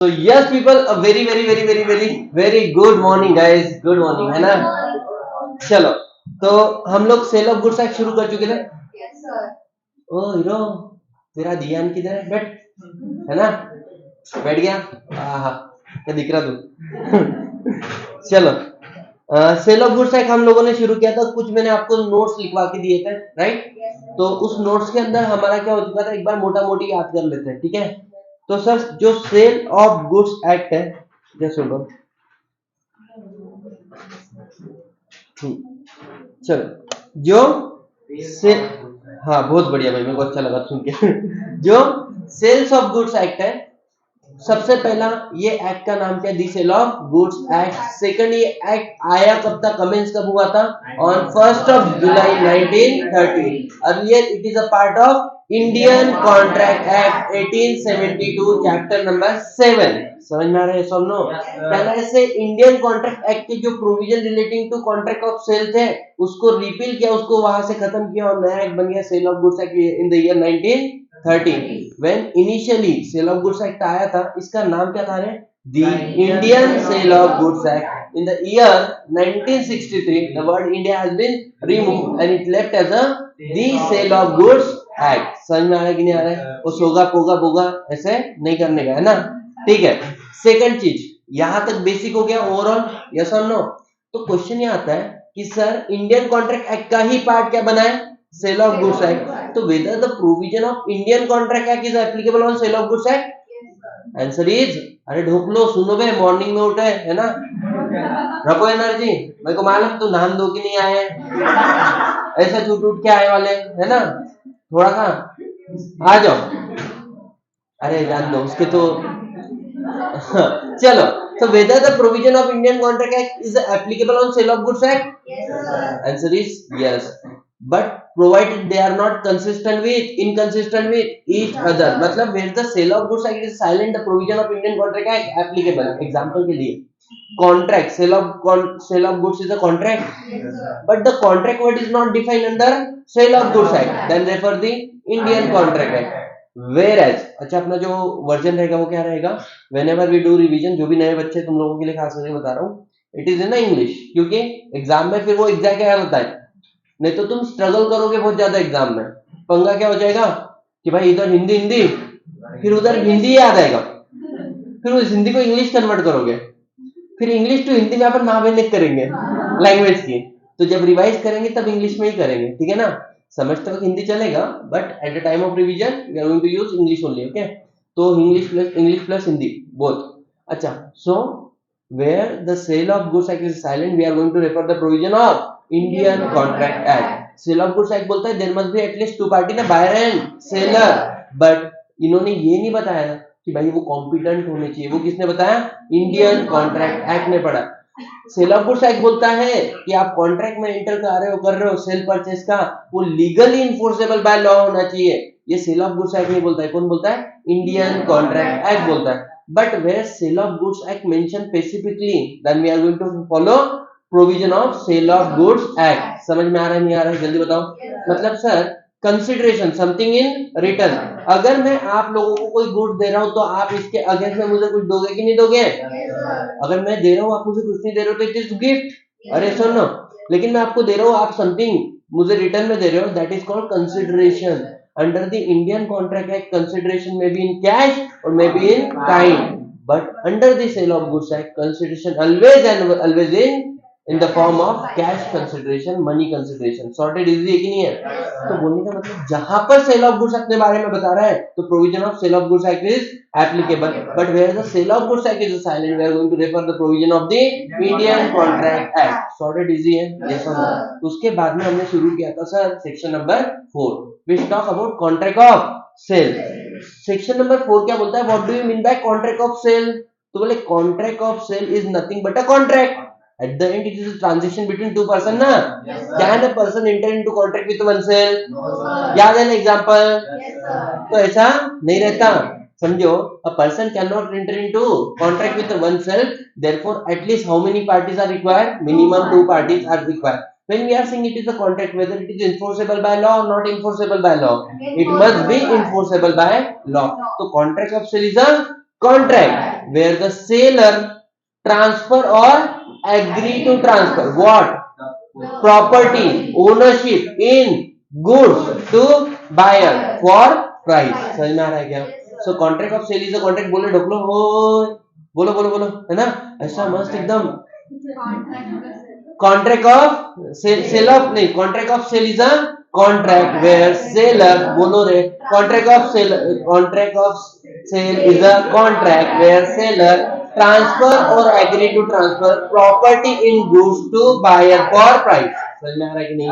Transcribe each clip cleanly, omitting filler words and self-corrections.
तो yes people, a very very very very very very good morning guys, good morning, है ना। चलो, तो हम लोग सेल ऑफ गुड्स एक्ट शुरू कर चुके थे। ओ हीरो, तेरा ध्यान किधर है? बैठ, है ना, बैठ गया। हाँ, क्या दिख रहा तू? चलो, सेल ऑफ गुड्स एक्ट हम लोगों ने शुरू किया था, कुछ मैंने आपको नोट्स लिखवा के दिए थे, राइट। तो उस नोट्स के अंदर हमारा क्या हो चुका था, एक बार मोटा मोटी याद कर लेते हैं, ठीक है। तो सर, जो सेल ऑफ गुड्स एक्ट है, जैसे सुनो, चलो, जो से हाँ बहुत बढ़िया भाई, मेरे को अच्छा लगा सुन के। जो सेल्स ऑफ गुड्स एक्ट है, सबसे पहला ये एक्ट का नाम क्या है, the sale of goods act. Second, ये एक्ट आया कब था, कमेंस कब हुआ था, on 1st of July 1930। Earlier it is a part of Indian contract act 1872, chapter number 7। समझ में आ रहा है सब नो? पहला ऐसे इंडियन कॉन्ट्रैक्ट एक्ट के जो provision relating to contract of sale थे, उसको रिपील किया, उसको वहां से खत्म किया और नया एक्ट बन गया sale of goods act in the year 1930। When initially sale of goods act आया था, इसका नाम क्या था रे, the Indian sale of goods act. In the year 1963 the word India has been removed and it left as a the sale of goods act. समझ में आ रहा है कि नहीं आ रहा है? वो सोगा पोगा बोगा ऐसे नहीं करने का, है ना, ठीक है। सेकंड चीज, यहां तक बेसिक हो गया ओवरऑल, यस और नो। तो क्वेश्चन ये आता है कि सर इंडियन कॉन्ट्रैक्ट एक्ट का ही पार्ट क्या बना है, सेल ऑफ गुड्स एक्ट। तो whether the provision of Indian Contract Act is applicable on sale of goods act? Answer is, अरे ढोक लो, सुनो बे, मॉर्निंग में उठे, है ना, रखो एनर्जी। मेरे को मालूम तू नहान धो के नहीं आए, ऐसे छूट उठ के आए वाले, है ना, थोड़ा सा आ जाओ। अरे जान दो उसके तो। चलो, so whether the provision of Indian Contract Act is applicable on sale of goods act? Answer is yes, but provided they are not inconsistent with each other। मतलब where the sale of goods act is silent, the provision of Indian Contract Act applicable। Example के लिए, contract, sale of goods is a contract, but the contract word is not defined under sale of goods act, then refer the Indian Contract Act। Whereas, अच्छा, अपना जो version रहेगा वो क्या रहेगा, whenever we do revision, जो भी नए बच्चे, तुम लोगों के लिए खास करके बता रहा हूँ, इट इज इन इंग्लिश, क्योंकि एग्जाम में फिर वो एग्जैक्ट क्या होता है, नहीं तो तुम स्ट्रगल करोगे बहुत ज्यादा एग्जाम में। पंगा क्या हो जाएगा कि भाई इधर हिंदी हिंदी, फिर उधर हिंदी याद आएगा, फिर उस हिंदी को इंग्लिश कन्वर्ट करोगे, फिर इंग्लिश टू हिंदी में अपन महावेनिक करेंगे लैंग्वेज की। तो जब रिवाइज करेंगे तब इंग्लिश में ही करेंगे, ठीक है ना। समझते वक्त हिंदी चलेगा, but at the time of revision we are going to use English only, okay. तो इंग्लिश प्लस हिंदी बोथ। अच्छा, so where the sale of goods act is silent, we are going to refer the provision of Indian Contract Act। Sale of goods act बोलता है there must be at least two party ना, buyer and seller, but इन्होंने ये नहीं बताया कि भाई वो कॉम्पिटेंट होने चाहिए। वो किसने बताया, इंडियन कॉन्ट्रैक्ट एक्ट ने पढ़ा। सेल ऑफ गुड्स एक्ट बोलता है कि आप कॉन्ट्रैक्ट में एंटर कर रहे हो सेल परचेस का, वो लीगली इन्फोर्सेबल बाय लॉ होना चाहिए। ये सेल ऑफ गुड्स एक्ट नहीं बोलता है, कौन बोलता है, इंडियन कॉन्ट्रैक्ट एक्ट बोलता है। But where sale of goods act mention specifically, then we are going to follow provision of sale of goods act. समझ में आ रहा है नहीं आ रहा है, जल्दी बताओ। मतलब sir, consideration something in return, अगर मैं आप लोगों को कोई गुड दे रहा हूं तो आप इसके अगेंस्ट में मुझे कुछ दोगे कि नहीं दोगे? अगर मैं दे रहा हूं आप मुझे कुछ नहीं दे रहे हो तो इट इज गिफ्ट, अरे सुनो। लेकिन मैं आपको दे रहा हूं, आप समथिंग मुझे रिटर्न में दे रहे हो, that is called consideration. Under the Indian contract act, consideration may be in cash or may be in kind, but under the sale of goods act consideration always and always in the form of cash consideration, money consideration. Sorted easy है कि नहीं है? तो बोलने का मतलब, जहां पर सेल ऑफ गुड्स एक्ट के बारे में बता रहा है तो provision of sale of goods act is applicable, but where the sale of goods act is silent, we are going to refer the provision of the Indian contract act. Sorted easy है, yes or no. उसके बाद में हमने शुरू किया था sir section number 4, which talk about contract of sale. Section number 4 क्या बोलता है, what do you mean by contract of sale? तो बोले contract of sale is nothing but a contract. At the end, it is a transaction between two person ना? Can a person enter into contract with oneself? याद है ना example? तो ऐसा नहीं रहता, समझो। A person cannot enter into contract with oneself. Therefore, at least how many parties are required? Minimum 2 parties are required. When we are saying it is a contract, whether it is enforceable by law or not enforceable by law, it must be enforceable by law. So contract of sale is a contract, where the seller transfer or agree to transfer what property ownership in goods to buyer for price. समझ में आ रहा है क्या? So contract of sale is a contract. बोले ढोकलो हो, बोलो बोलो बोलो, है ना? ऐसा मस्त एकदम contract of sale of नहीं, contract of sale is a contract where seller बोलो रे, contract of sale is a contract where seller transfer or agree to transfer property in goods to buyer for price. समझ में आ रहा है कि नहीं?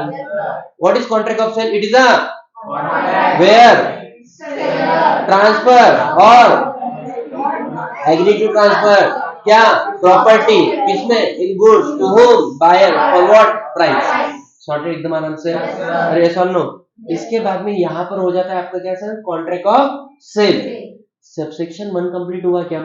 What is contract of sale? It is a where transfer or agree to transfer क्या property किसमें in goods to whom buyer for what price. Sorted एकदम आराम से. अरे ऐसा नो. इसके बाद में यहाँ पर हो जाता है आपका क्या sir contract of sale. Subsection 1 complete हुआ क्या?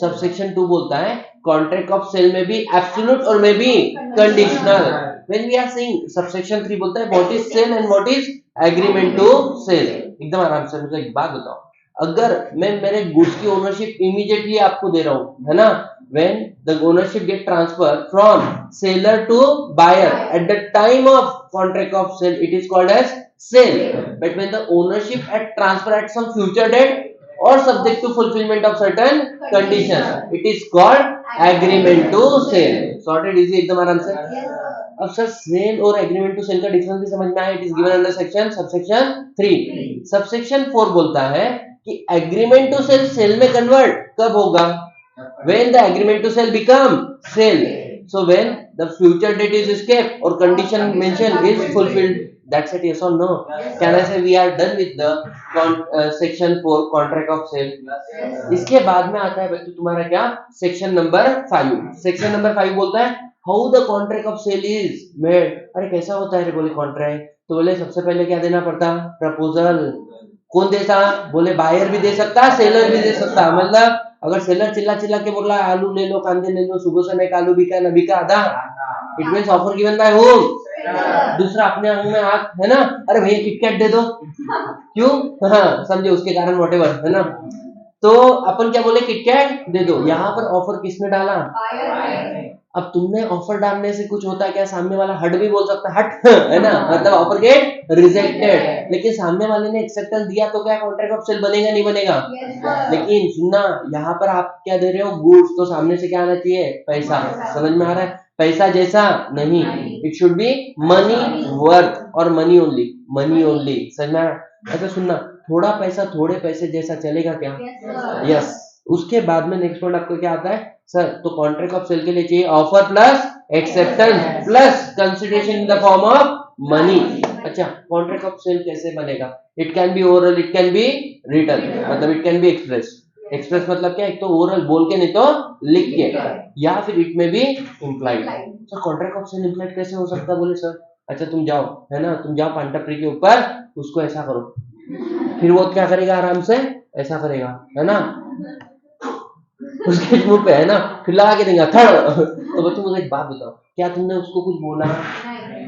सबसेक्शन 2 बोलता है कॉन्ट्रैक्ट ऑफ सेल में भी एब्सोल्यूट और में भी conditional. When we are saying subsection 3 बोलता है what is sale and what is agreement to sale. एकदम आराम से मुझे एक बात बताओ, अगर मैं मेरे गुड्स की ओनरशिप इमीडिएटली आपको दे रहा हूं, है ना, when the ownership get transferred from seller to buyer at the time of contract of sale, it is called as sale. But when the ownership at transfer at some future date or subject to fulfillment of certain conditions, it is called agreement to sale. Sorted easy एकदम आराम से. अब sir cell और agreement to sale का difference भी समझ में आया. It is given under section subsection 3. Subsection 4 बोलता है कि एग्रीमेंट टू सेल सेल में कन्वर्ट कब होगा? When the agreement to sell become sale. So when the future date is escaped or condition mentioned is fulfilled. That's it, yes or no? Can I say we are done with the section 4 contract of sale? इसके बाद में आता है बच्चों तुम्हारा क्या section number 5. Section number 5 बोलता है how the contract of sale is made. अरे कैसा होता है रे बोले कॉन्ट्रैक्ट? तो बोले सबसे पहले क्या देना पड़ता? प्रपोजल. कौन देता? बोले बायर भी दे सकता, सेलर भी दे सकता. मतलब अगर सेलर चिल्ला चिल्ला के बोल रहा है आलू ले लो, कांदे ले लो, सुबह से एक आलू बिका न बिका आधा, it means offer given by home. दूसरा अपने आंख में हाथ, है ना, अरे भैया किटकैट दे दो. क्यों? हाँ समझे, उसके कारण व्हाटएवर, है ना. तो अपन क्या बोले किटकैट दे दो. यहाँ पर ऑफर किसने डाला? अब तुमने ऑफर डालने से कुछ होता है क्या? सामने वाला हट भी बोल सकता है, हट, है ना, मतलब ऑफर गेट रिजेक्टेड. लेकिन सामने वाले ने एक्सेप्टेंस दिया तो क्या कॉन्ट्रैक्ट ऑफ सेल बनेगा नहीं बनेगा? लेकिन सुनना, यहाँ पर आप क्या दे रहे हो? गुड्स. तो सामने से क्या आना चाहिए? पैसा. समझ में आ रहा है? पैसा जैसा नहीं, it should be money worth और मनी ओनली. Money only. समझ में आ रहा है? अच्छा सुनना, थोड़ा पैसा थोड़े पैसे जैसा चलेगा क्या? यस. उसके बाद में नेक्स्ट पॉइंट आपको क्या आता है सर? तो कॉन्ट्रैक्ट ऑफ सेल के लिए चाहिए offer plus acceptance plus consideration in the form of money. अच्छा, कॉन्ट्रैक्ट ऑफ सेल कैसे बनेगा? It can be oral, it can be written, मतलब it can be express. Express मतलब क्या? एक तो ओरल बोल के, नहीं तो लिख के, या फिर it may be implied. Sir contract of sale implied कैसे हो सकता है? बोले सर अच्छा तुम जाओ, है ना, तुम जाओ पांटाप्री के ऊपर, उसको ऐसा करो, फिर वो क्या करेगा? आराम से ऐसा करेगा, है ना, उसके मुंह पे, है ना, फिर लगा के देगा थड़. तो बच्चों मुझे एक बात बताओ, क्या तुमने उसको कुछ बोला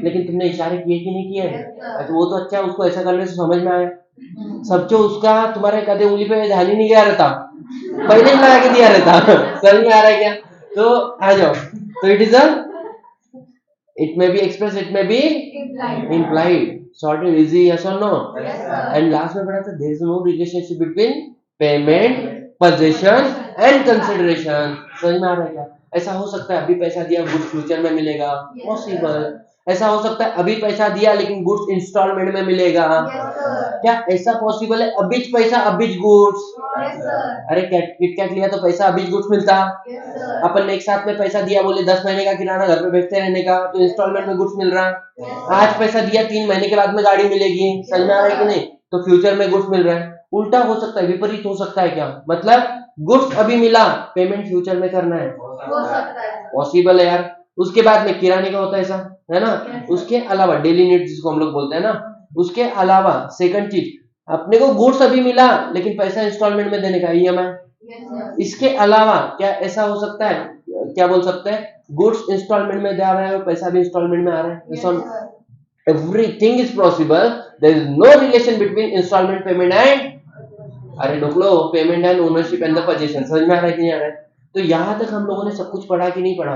लेकिन तुमने इशारे किए कि नहीं किए? अच्छा वो तो अच्छा, उसको ऐसा करने से समझ में आया. सबको उसका तुम्हारे कदे उंगली पे ध्यान ही नहीं गया रहता, पहले ही लगा के दिया रहता. समझ में आ रहा है क्या? तो आ जाओ. तो it is a, it may be express, it may be implied. Sorted easy, yes or no? And last में पढ़ा था there is no relationship between payment, possession and consideration. समझ में आ रहा है क्या? ऐसा हो सकता है अभी पैसा दिया गुड्स फ्यूचर में मिलेगा, पॉसिबल. ऐसा हो सकता है अभी पैसा दिया लेकिन गुड्स इंस्टॉलमेंट में मिलेगा. क्या ऐसा पॉसिबल है? अभी पैसा अभी गुड्स. अरे किटकैट लिया तो पैसा अभी गुड्स मिलता. अपन ने एक साथ में पैसा दिया, बोले 10 महीने का किराना घर पे बेचते रहने का, तो इंस्टॉलमेंट में गुड्स मिल रहा. आज पैसा दिया 3 महीने के बाद में गाड़ी मिलेगी. समझ में आ रहा है कि नहीं? तो फ्यूचर में गुड्स मिल रहा है. उल्टा हो सकता है, विपरीत हो सकता है क्या? मतलब गुड्स अभी मिला, पेमेंट फ्यूचर में करना है, पॉसिबल है यार. उसके बाद में किराने का होता है ऐसा, है ना. उसके अलावा डेली नीड्स जिसको हम लोग बोलते हैं ना, उसके अलावा सेकंड चीज, अपने को गुड्स अभी मिला लेकिन पैसा इंस्टॉलमेंट में देने का, ईएमआई. इसके अलावा क्या ऐसा हो सकता है, क्या बोल सकते हैं, गुड्स इंस्टॉलमेंट में जा रहा है और पैसा भी इंस्टॉलमेंट में आ रहा है. Everything is possible. There is no relation between instalment payment and, अरे ढोकलो, payment and ownership and the position. समझ में आ रहा है कि नहीं आ रहा है? तो यहाँ तक हम लोगों ने सब कुछ पढ़ा कि नहीं पढ़ा?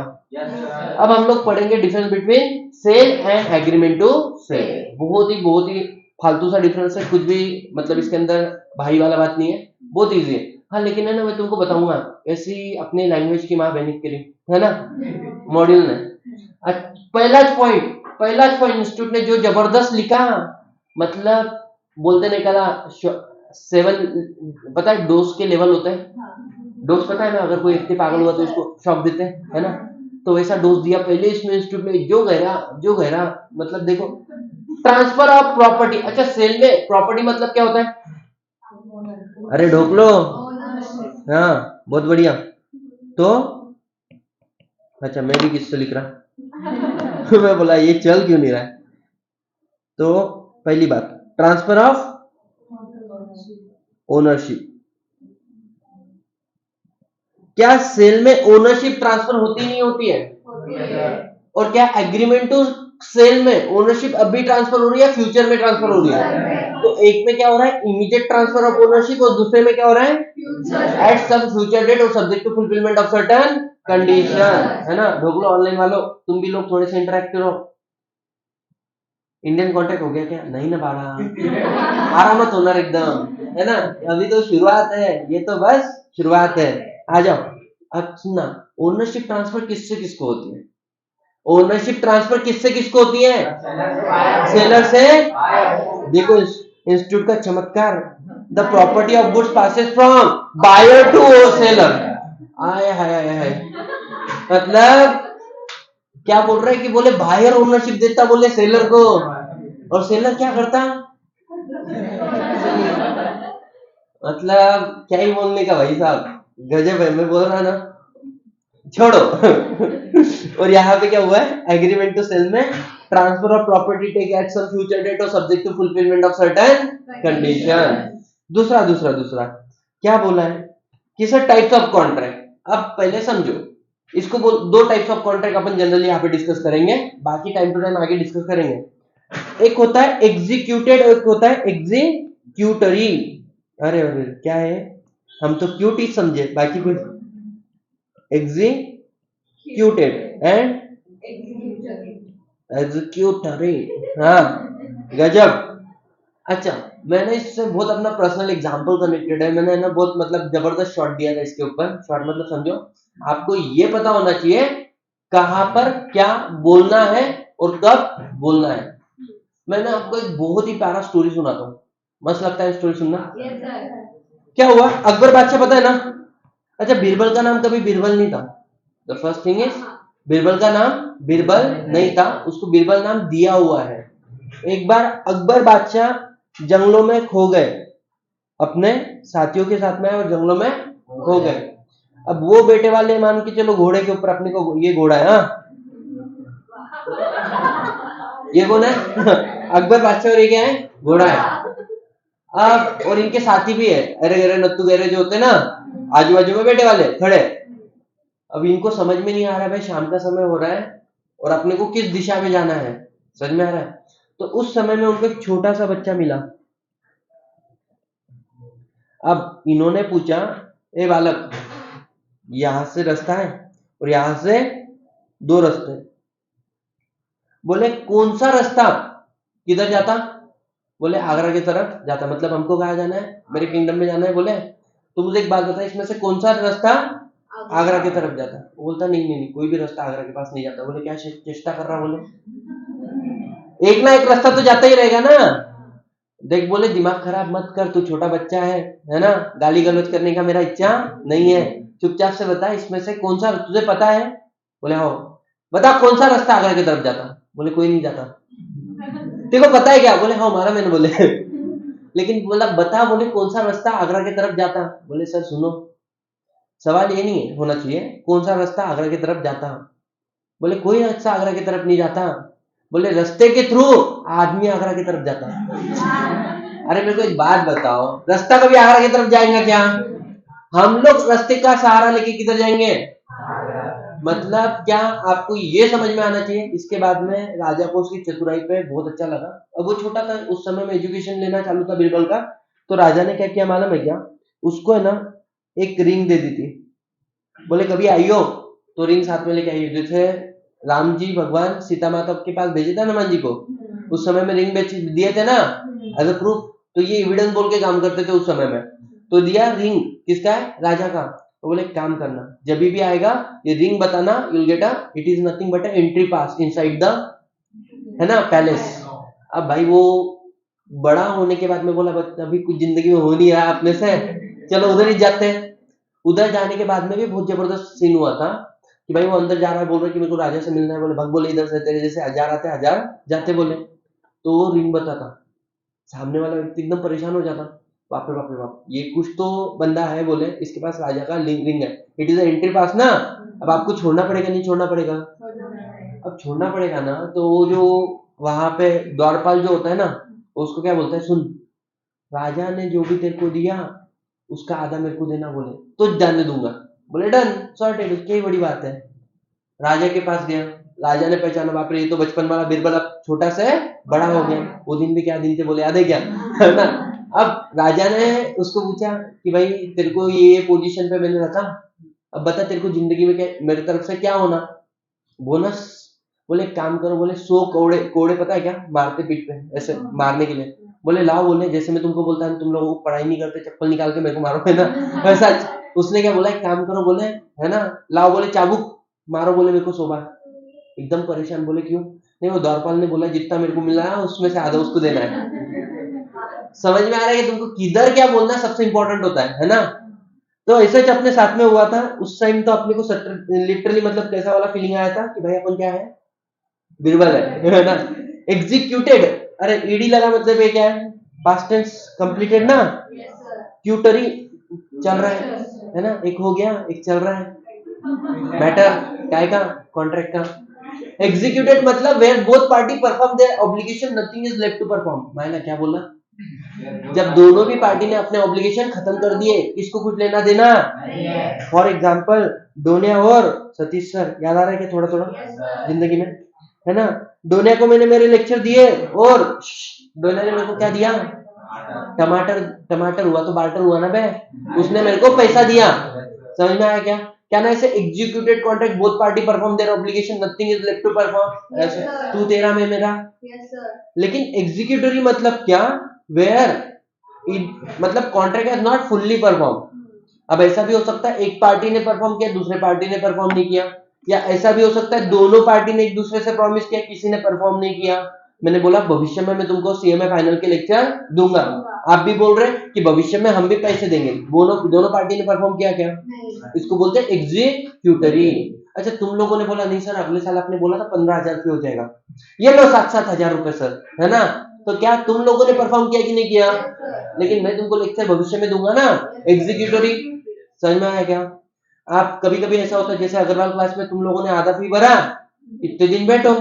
अब हम लोग पढ़ेंगे difference between sale and agreement to sale. बहुत ही फालतू सा डिफरेंस है, कुछ भी मतलब इसके अंदर भाई वाला बात नहीं है, बहुत इजी है। हाँ लेकिन है ना, मैं तुमको बताऊंगा ऐसी अपने लैंग्वेज की माँ बहनी के लिए, है ना, मॉड्यूल में पहला पॉइंट इंस्टीट्यूट ने जो जबरदस्त लिखा, मतलब बोलते निकला 7, पता है डोज के लेवल होते हैं, डोज पता है ना, अगर कोई व्यक्ति पागल हुआ तो उसको शॉक देते हैं, है ना, तो वैसा डोज दिया पहले इसमें इंस्टीट्यूट में, जो गहरा मतलब देखो, ट्रांसफर ऑफ प्रॉपर्टी। अच्छा सेल में प्रॉपर्टी मतलब क्या होता है? अरे ढोक लो, हाँ बहुत बढ़िया। तो अच्छा मैं भी किससे लिख रहा मैं बोला ये चल क्यों नहीं रहा है। तो पहली बात ट्रांसफर ऑफ ओनरशिप। क्या सेल में ओनरशिप ट्रांसफर होती नहीं होती है? और क्या एग्रीमेंट टू सेल में ओनरशिप अभी ट्रांसफर हो रही है, फ्यूचर में ट्रांसफर हो रही है? तो एक में क्या हो रहा है, इमीडिएट ट्रांसफर ऑफ ओनरशिप, और दूसरे में क्या हो रहा है, एट सम फ्यूचर डेट और subject to fulfilment of certain condition, है ना। ढोक लो ऑनलाइन वालों, तुम भी लोग थोड़े से इंटरेक्ट करो। इंडियन कॉन्ट्रैक्ट हो गया क्या? नहीं ना बाड़ा, आराम मत होना एकदम, है ना, अभी तो शुरुआत है, ये तो बस शुरुआत है। आ जाओ, अब सुनना, ओनरशिप ट्रांसफर किससे किसको होती है? ओनरशिप ट्रांसफर किससे किसको होती है? सेलर से। देखो इंस्टीट्यूट का चमत्कार, the property of goods passes from buyer to seller. आय हाय हाय हाय, मतलब क्या बोल रहे हैं कि बोले बायर ओनरशिप देता बोले सेलर को, और सेलर क्या करता, मतलब क्या ही बोलने का भाई साहब, गजब है, मैं बोल रहा ना, छोड़ो और यहाँ पे क्या हुआ है, एग्रीमेंट टू सेल में transfer of property take at some future date और subject to fulfilment of certain condition. दूसरा क्या बोला है कि सर टाइप्स ऑफ कॉन्ट्रैक्ट। अब पहले समझो इसको, दो types of contract upon generally यहाँ पे डिस्कस करेंगे, बाकी टाइम टू टाइम आगे डिस्कस करेंगे। एक होता है एग्जीक्यूटेड और एक होता है एग्जीक्यूटरी। अरे अरे क्या है, हम तो क्यूट ही समझे, बाकी कुछ एग्जीक्यूटेड एंड एग्जीक्यूटरी, हाँ गजब। अच्छा मैंने इससे बहुत अपना पर्सनल एग्जांपल कनेक्टेड है, मैंने ना बहुत मतलब जबरदस्त शॉट दिया था इसके ऊपर। शॉट मतलब समझो, आपको ये पता होना चाहिए कहां पर क्या बोलना है और कब बोलना है। मैंने आपको एक बहुत ही प्यारा स्टोरी सुनाता हूँ, मस्त लगता है स्टोरी सुनना। क्या हुआ, अकबर बादशाह पता है ना। अच्छा बीरबल का नाम कभी बीरबल नहीं था, the first thing is Birbal का नाम बीरबल नहीं था, उसको बीरबल नाम दिया हुआ है। एक बार अकबर बादशाह जंगलों में खो गए, अपने साथियों के साथ में और जंगलों में खो गए। अब वो बेटे वाले मान के चलो घोड़े के ऊपर, अपने को ये घोड़ा है, हाँ ये कौन है अकबर बादशाह, और ये क्या है, घोड़ा है। अब और इनके साथी भी है, अरे अरे नत्थु गहरे जो होते हैं ना, आजू बाजू में बेटे वाले खड़े। अब इनको समझ में नहीं आ रहा भाई, शाम का समय हो रहा है और अपने को किस दिशा में जाना है, समझ में आ रहा है। तो उस समय में उनको एक छोटा सा बच्चा मिला। अब इन्होंने पूछा, ए बालक यहां से रास्ता है और यहां से 2 रास्ते, बोले कौन सा रास्ता किधर जाता, बोले आगरा की तरफ जाता। मतलब हमको कहाँ जाना है, मेरे किंगडम में जाना है। बोले तो मुझे एक बात बता, इसमें से कौन सा रास्ता आगरा की तरफ जाता। वो बोलता नहीं कोई भी रास्ता आगरा के पास नहीं जाता। बोले क्या चेष्टा कर रहा, बोले एक ना एक रास्ता तो जाता ही रहेगा ना। देख बोले दिमाग खराब मत कर, तू छोटा बच्चा है ना, गाली गलौज करने का मेरा इच्छा नहीं है, चुपचाप से बता इसमें से कौन सा तुझे पता है। बोले हाँ बता कौन सा रास्ता आगरा की तरफ जाता। बोले कोई नहीं जाता। देखो पता है क्या, बोले हाँ हमारा, मैंने बोले लेकिन बोला बता, बोले कौन सा रास्ता आगरा की तरफ जाता। बोले सर सुनो, सवाल ये नहीं होना चाहिए कौन सा रास्ता आगरा की तरफ जाता। बोले कोई रास्ता आगरा की तरफ नहीं जाता। बोले रास्ते के थ्रू आदमी आगरा की तरफ जाता। अरे मेरे को एक बात बताओ, रास्ता कभी आगरा की तरफ जाएगा क्या? हम लोग रास्ते का सहारा लेके किधर जाएंगे? मतलब क्या आपको ये समझ में आना चाहिए। इसके बाद में राजा को उसकी चतुराई पे बहुत अच्छा लगा। अब वो छोटा था उस समय में, एजुकेशन लेना चालू था बीरबल का। तो राजा ने क्या किया मालूम है क्या, उसको है ना एक रिंग दे दी थी। बोले कभी आइयो तो रिंग साथ में लेके आइयो। जैसे राम जी भगवान सीता माता के पास भेजे थे हनुमान जी को, उस समय में रिंग बेच दिए थे ना एज अ प्रूफ, तो ये एविडेंस बोल के काम करते थे उस समय में। तो दिया रिंग किसका है, राजा का। तो बोले काम करना, जब भी आएगा ये रिंग बताना, you'll get a, it is nothing but entry pass inside the, है ना, पैलेस। अब भाई वो बड़ा होने के बाद में बोला अभी कुछ जिंदगी में हो नहीं रहा अपने से, चलो उधर ही जाते हैं। उधर जाने के बाद में भी बहुत जबरदस्त सीन हुआ था कि भाई वो अंदर जा रहा है, बोल रहा है कि मेरे को राजा से मिलना है। बोले भग, बोले इधर से तेरे जैसे हजार आते हजार जाते बोले। तो वो रिंग बताता, सामने वाला व्यक्ति एकदम परेशान हो जाता, बाप रे बाप रे बाप, ये कुछ तो बंदा है बोले, इसके पास राजा का रिंग है, इट इज एंट्री पास ना। अब आपको छोड़ना पड़ेगा, नहीं छोड़ना पड़ेगा, अब छोड़ना पड़ेगा ना। तो वो जो वहां पे द्वारपाल जो होता है ना, उसको क्या बोलता है, सुन राजा ने जो भी तेरे को दिया उसका आधा मेरे को देना, बोले तो जाने दूंगा। बोले डन, सॉर्टेड, उसकी बड़ी बात है। राजा के पास गया, राजा ने पहचाना, बाप रे ये तो बचपन वाला बीरबल अब छोटा से बड़ा हो गया। वो दिन भी क्या दिन थे, बोले याद है क्या, है ना। अब राजा ने उसको पूछा कि भाई तेरे को ये पोजीशन पे मैंने रखा, अब बता तेरे को जिंदगी में क्या मेरे तरफ से क्या होना, बोनस। बोले एक काम करो, बोले 100 कोड़े, कोड़े पता है क्या, मारते पीठ पे ऐसे मारने के लिए। बोले लाओ, बोले जैसे मैं तुमको बोलता हूँ तुम लोगों को पढ़ाई नहीं करते, चप्पल निकाल के मेरे को मारो, है ना, वैसा। उसने क्या बोला, एक काम करो बोले, है ना, लाओ बोले चाबुक, मारो बोले मेरे को 100 बार। एकदम परेशान, बोले क्यों, नहीं वो द्वारपाल ने बोला जितना मेरे को मिला है उसमें से आधा उसको देना है। समझ में आ रहा है कि तुमको किधर क्या बोलना सबसे इंपॉर्टेंट होता है ना। तो ऐसा ही अपने साथ में हुआ था उस टाइम। तो अपने को लिटरली मतलब कैसा वाला फीलिंग आया था कि भाई अपन क्या है, बीरबल है ना। एग्जीक्यूटेड, अरे ईडी लगा मतलब ये क्या है, पास्ट टेंस कंप्लीटेड ना, क्यूटरी चल रहा है ना, एक हो गया एक चल रहा है, मैटर क्या का, कॉन्ट्रैक्ट का। एग्जीक्यूटेड मतलब where both party perform their obligation, nothing is left to perform. मैंने क्या बोला, जब दोनों भी पार्टी ने अपने ऑब्लिगेशन खत्म कर दिए, किसको कुछ लेना देना। फॉर एग्जाम्पल डोनिया और सतीश सर, याद आ रहा है क्या थोड़ा थोड़ा जिंदगी में, है ना। डोनिया को मैंने मेरे लेक्चर दिए और डोनिया ने मेरे को क्या दिया, टमाटर, टमाटर हुआ तो बार्टर हुआ ना बे, उसने मेरे को पैसा दिया। समझ में आया क्या, क्या ना ऐसे executed contract both party perform their obligation, nothing is left to perform, ऐसे तू तेरा मैं मेरा। लेकिन एग्जीक्यूटरी मतलब क्या, वेयर मतलब contract has not fully perform. अब ऐसा भी हो सकता है एक पार्टी ने परफॉर्म किया, दूसरे पार्टी ने परफॉर्म नहीं किया, या ऐसा भी हो सकता है दोनों पार्टी ने एक दूसरे से प्रॉमिस किया, किसी ने परफॉर्म नहीं किया। मैंने बोला भविष्य में मैं तुमको सीएमए फाइनल के लेक्चर दूंगा, आप भी बोल रहे कि भविष्य में हम भी पैसे देंगे, दोनों पार्टी ने परफॉर्म किया क्या, इसको बोलते हैं एग्जीक्यूटरी। अच्छा तुम लोगों ने बोला नहीं सर अगले साल आपने बोला था 15,000 पे हो जाएगा, ये लो 7,000 रुपए सर, है ना। तो क्या तुम लोगों ने परफॉर्म किया कि नहीं किया, लेकिन मैं तुमको लेक्चर भविष्य में दूंगा ना, एग्जीक्यूटरी। समझ में आया क्या। आप कभी कभी ऐसा होता है जैसे अग्रवाल क्लास में तुम लोगों ने आधा फी भरा, इतने दिन बैठो,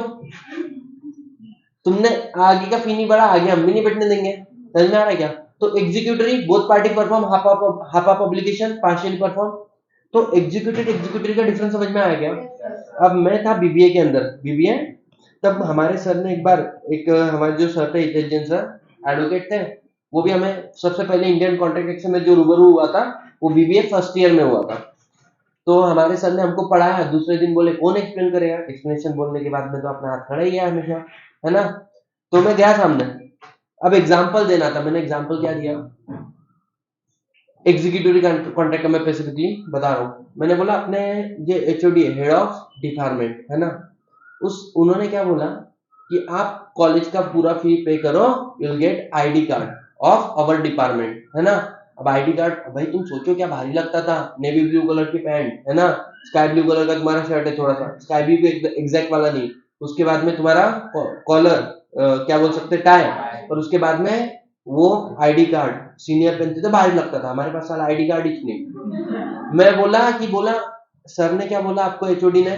तुमने आगे का फी नहीं भरा, आगे हम भी नहीं बैठने देंगे। समझ में आ रहा है क्या। तो executory both party perform, half of obligation, partially perform. तो एग्जीक्यूटरी का डिफरेंस समझ में आया क्या। अब मैं था बीबीए के अंदर, बीबीए, तब हमारे सर ने एक बार, एक हमारे जो सर थे इंटेलिजेंस सर एडवोकेट थे, वो भी हमें सबसे पहले इंडियन कॉन्ट्रैक्ट एक्ट में जो रूबरू हुआ था वो बीबीए फर्स्ट ईयर में हुआ था। तो हमारे सर ने हमको पढ़ाया, दूसरे दिन बोले कौन एक्सप्लेन करेगा, एक्सप्लेनेशन बोलने के बाद में तो अपना हाथ खड़ा ही गया हमेशा, है ना। तो मैं गया सामने, अब एग्जाम्पल देना था, मैंने एग्जाम्पल क्या दिया, एग्जीक्यूटिव कॉन्ट्रैक्ट का मैं स्पेसिफिकली बता रहा हूँ। मैंने बोला अपने जो एचओडी हेड ऑफ डिपार्टमेंट है ना, उन्होंने क्या बोला कि आप कॉलेज का पूरा फी पे करो, you will get ID card of our department, है ना। अब आईडी कार्ड, भाई तुम सोचो क्या भारी लगता था, नेवी ब्लू कलर की पैंट, है ना, स्काई ब्लू कलर का तुम्हारा शर्ट है, थोड़ा सा स्काई ब्लू एग्जैक्ट वाला नहीं, उसके बाद में तुम्हारा कॉलर, क्या बोल सकते टाई, और उसके बाद में वो आईडी कार्ड सीनियर पहनते थे, भारी लगता था। हमारे पास साला आईडी कार्ड ही नहीं। मैं बोला सर ने क्या बोला आपको, एचओडी ने,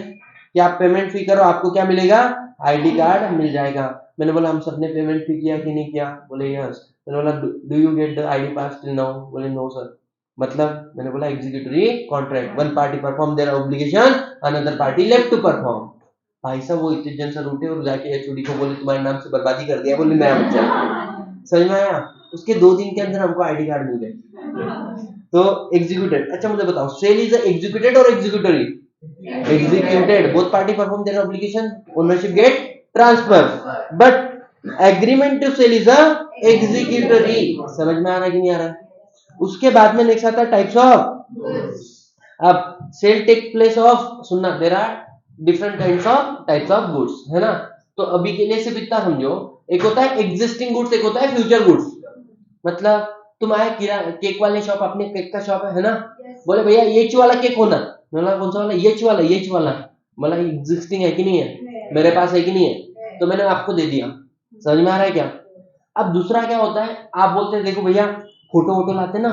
कि आप पेमेंट फी करो, आपको क्या मिलेगा, आईडी कार्ड मिल जाएगा। मैंने बोला हम सबने पेमेंट फी किया कि नहीं किया, बोले यस। मैंने बोला do you get the ID pass till now, बोले नो सर। मतलब मैंने बोला executive contract, one party perform their obligation, another party left to perform. भाई साहब वो इतने जन सर उठे और जाके एचओडी को बोले तुम्हारे नाम से बर्बादी कर दिया, बोले नया बच्चा। समझ में आया। उसके 2 दिन के अंदर हमको आईडी कार्ड मिल गए। तो एग्जीक्यूटेड। अच्छा मुझे बताओ, sale is executed or executory? Executed. Both party perform their obligation, ownership get transfer, but agreement to sale is executory. समझ में आ रहा है कि नहीं आ रहा है? उसके बाद में नेक्स्ट आता है टाइप्स ऑफ। अब सेल टेक प्लेस ऑफ, सुनना, there are different kinds of types of goods, है ना? तो अभी के लिए सिर्फ इतना समझो, एक होता है एग्जिस्टिंग गुड्स, एक होता है फ्यूचर गुड्स। मतलब तुम आए केक वाले शॉप, अपने केक का शॉप है ना, बोले भैया ये वाला केक होना, बोला कौन सा वाला? ये वाला। बोला एग्जिस्टिंग है कि नहीं है, मेरे पास है कि नहीं है, तो मैंने आपको दे दिया। समझ में आ रहा है क्या? अब दूसरा क्या होता है, आप बोलते हैं देखो भैया फोटो वोटो लाते ना,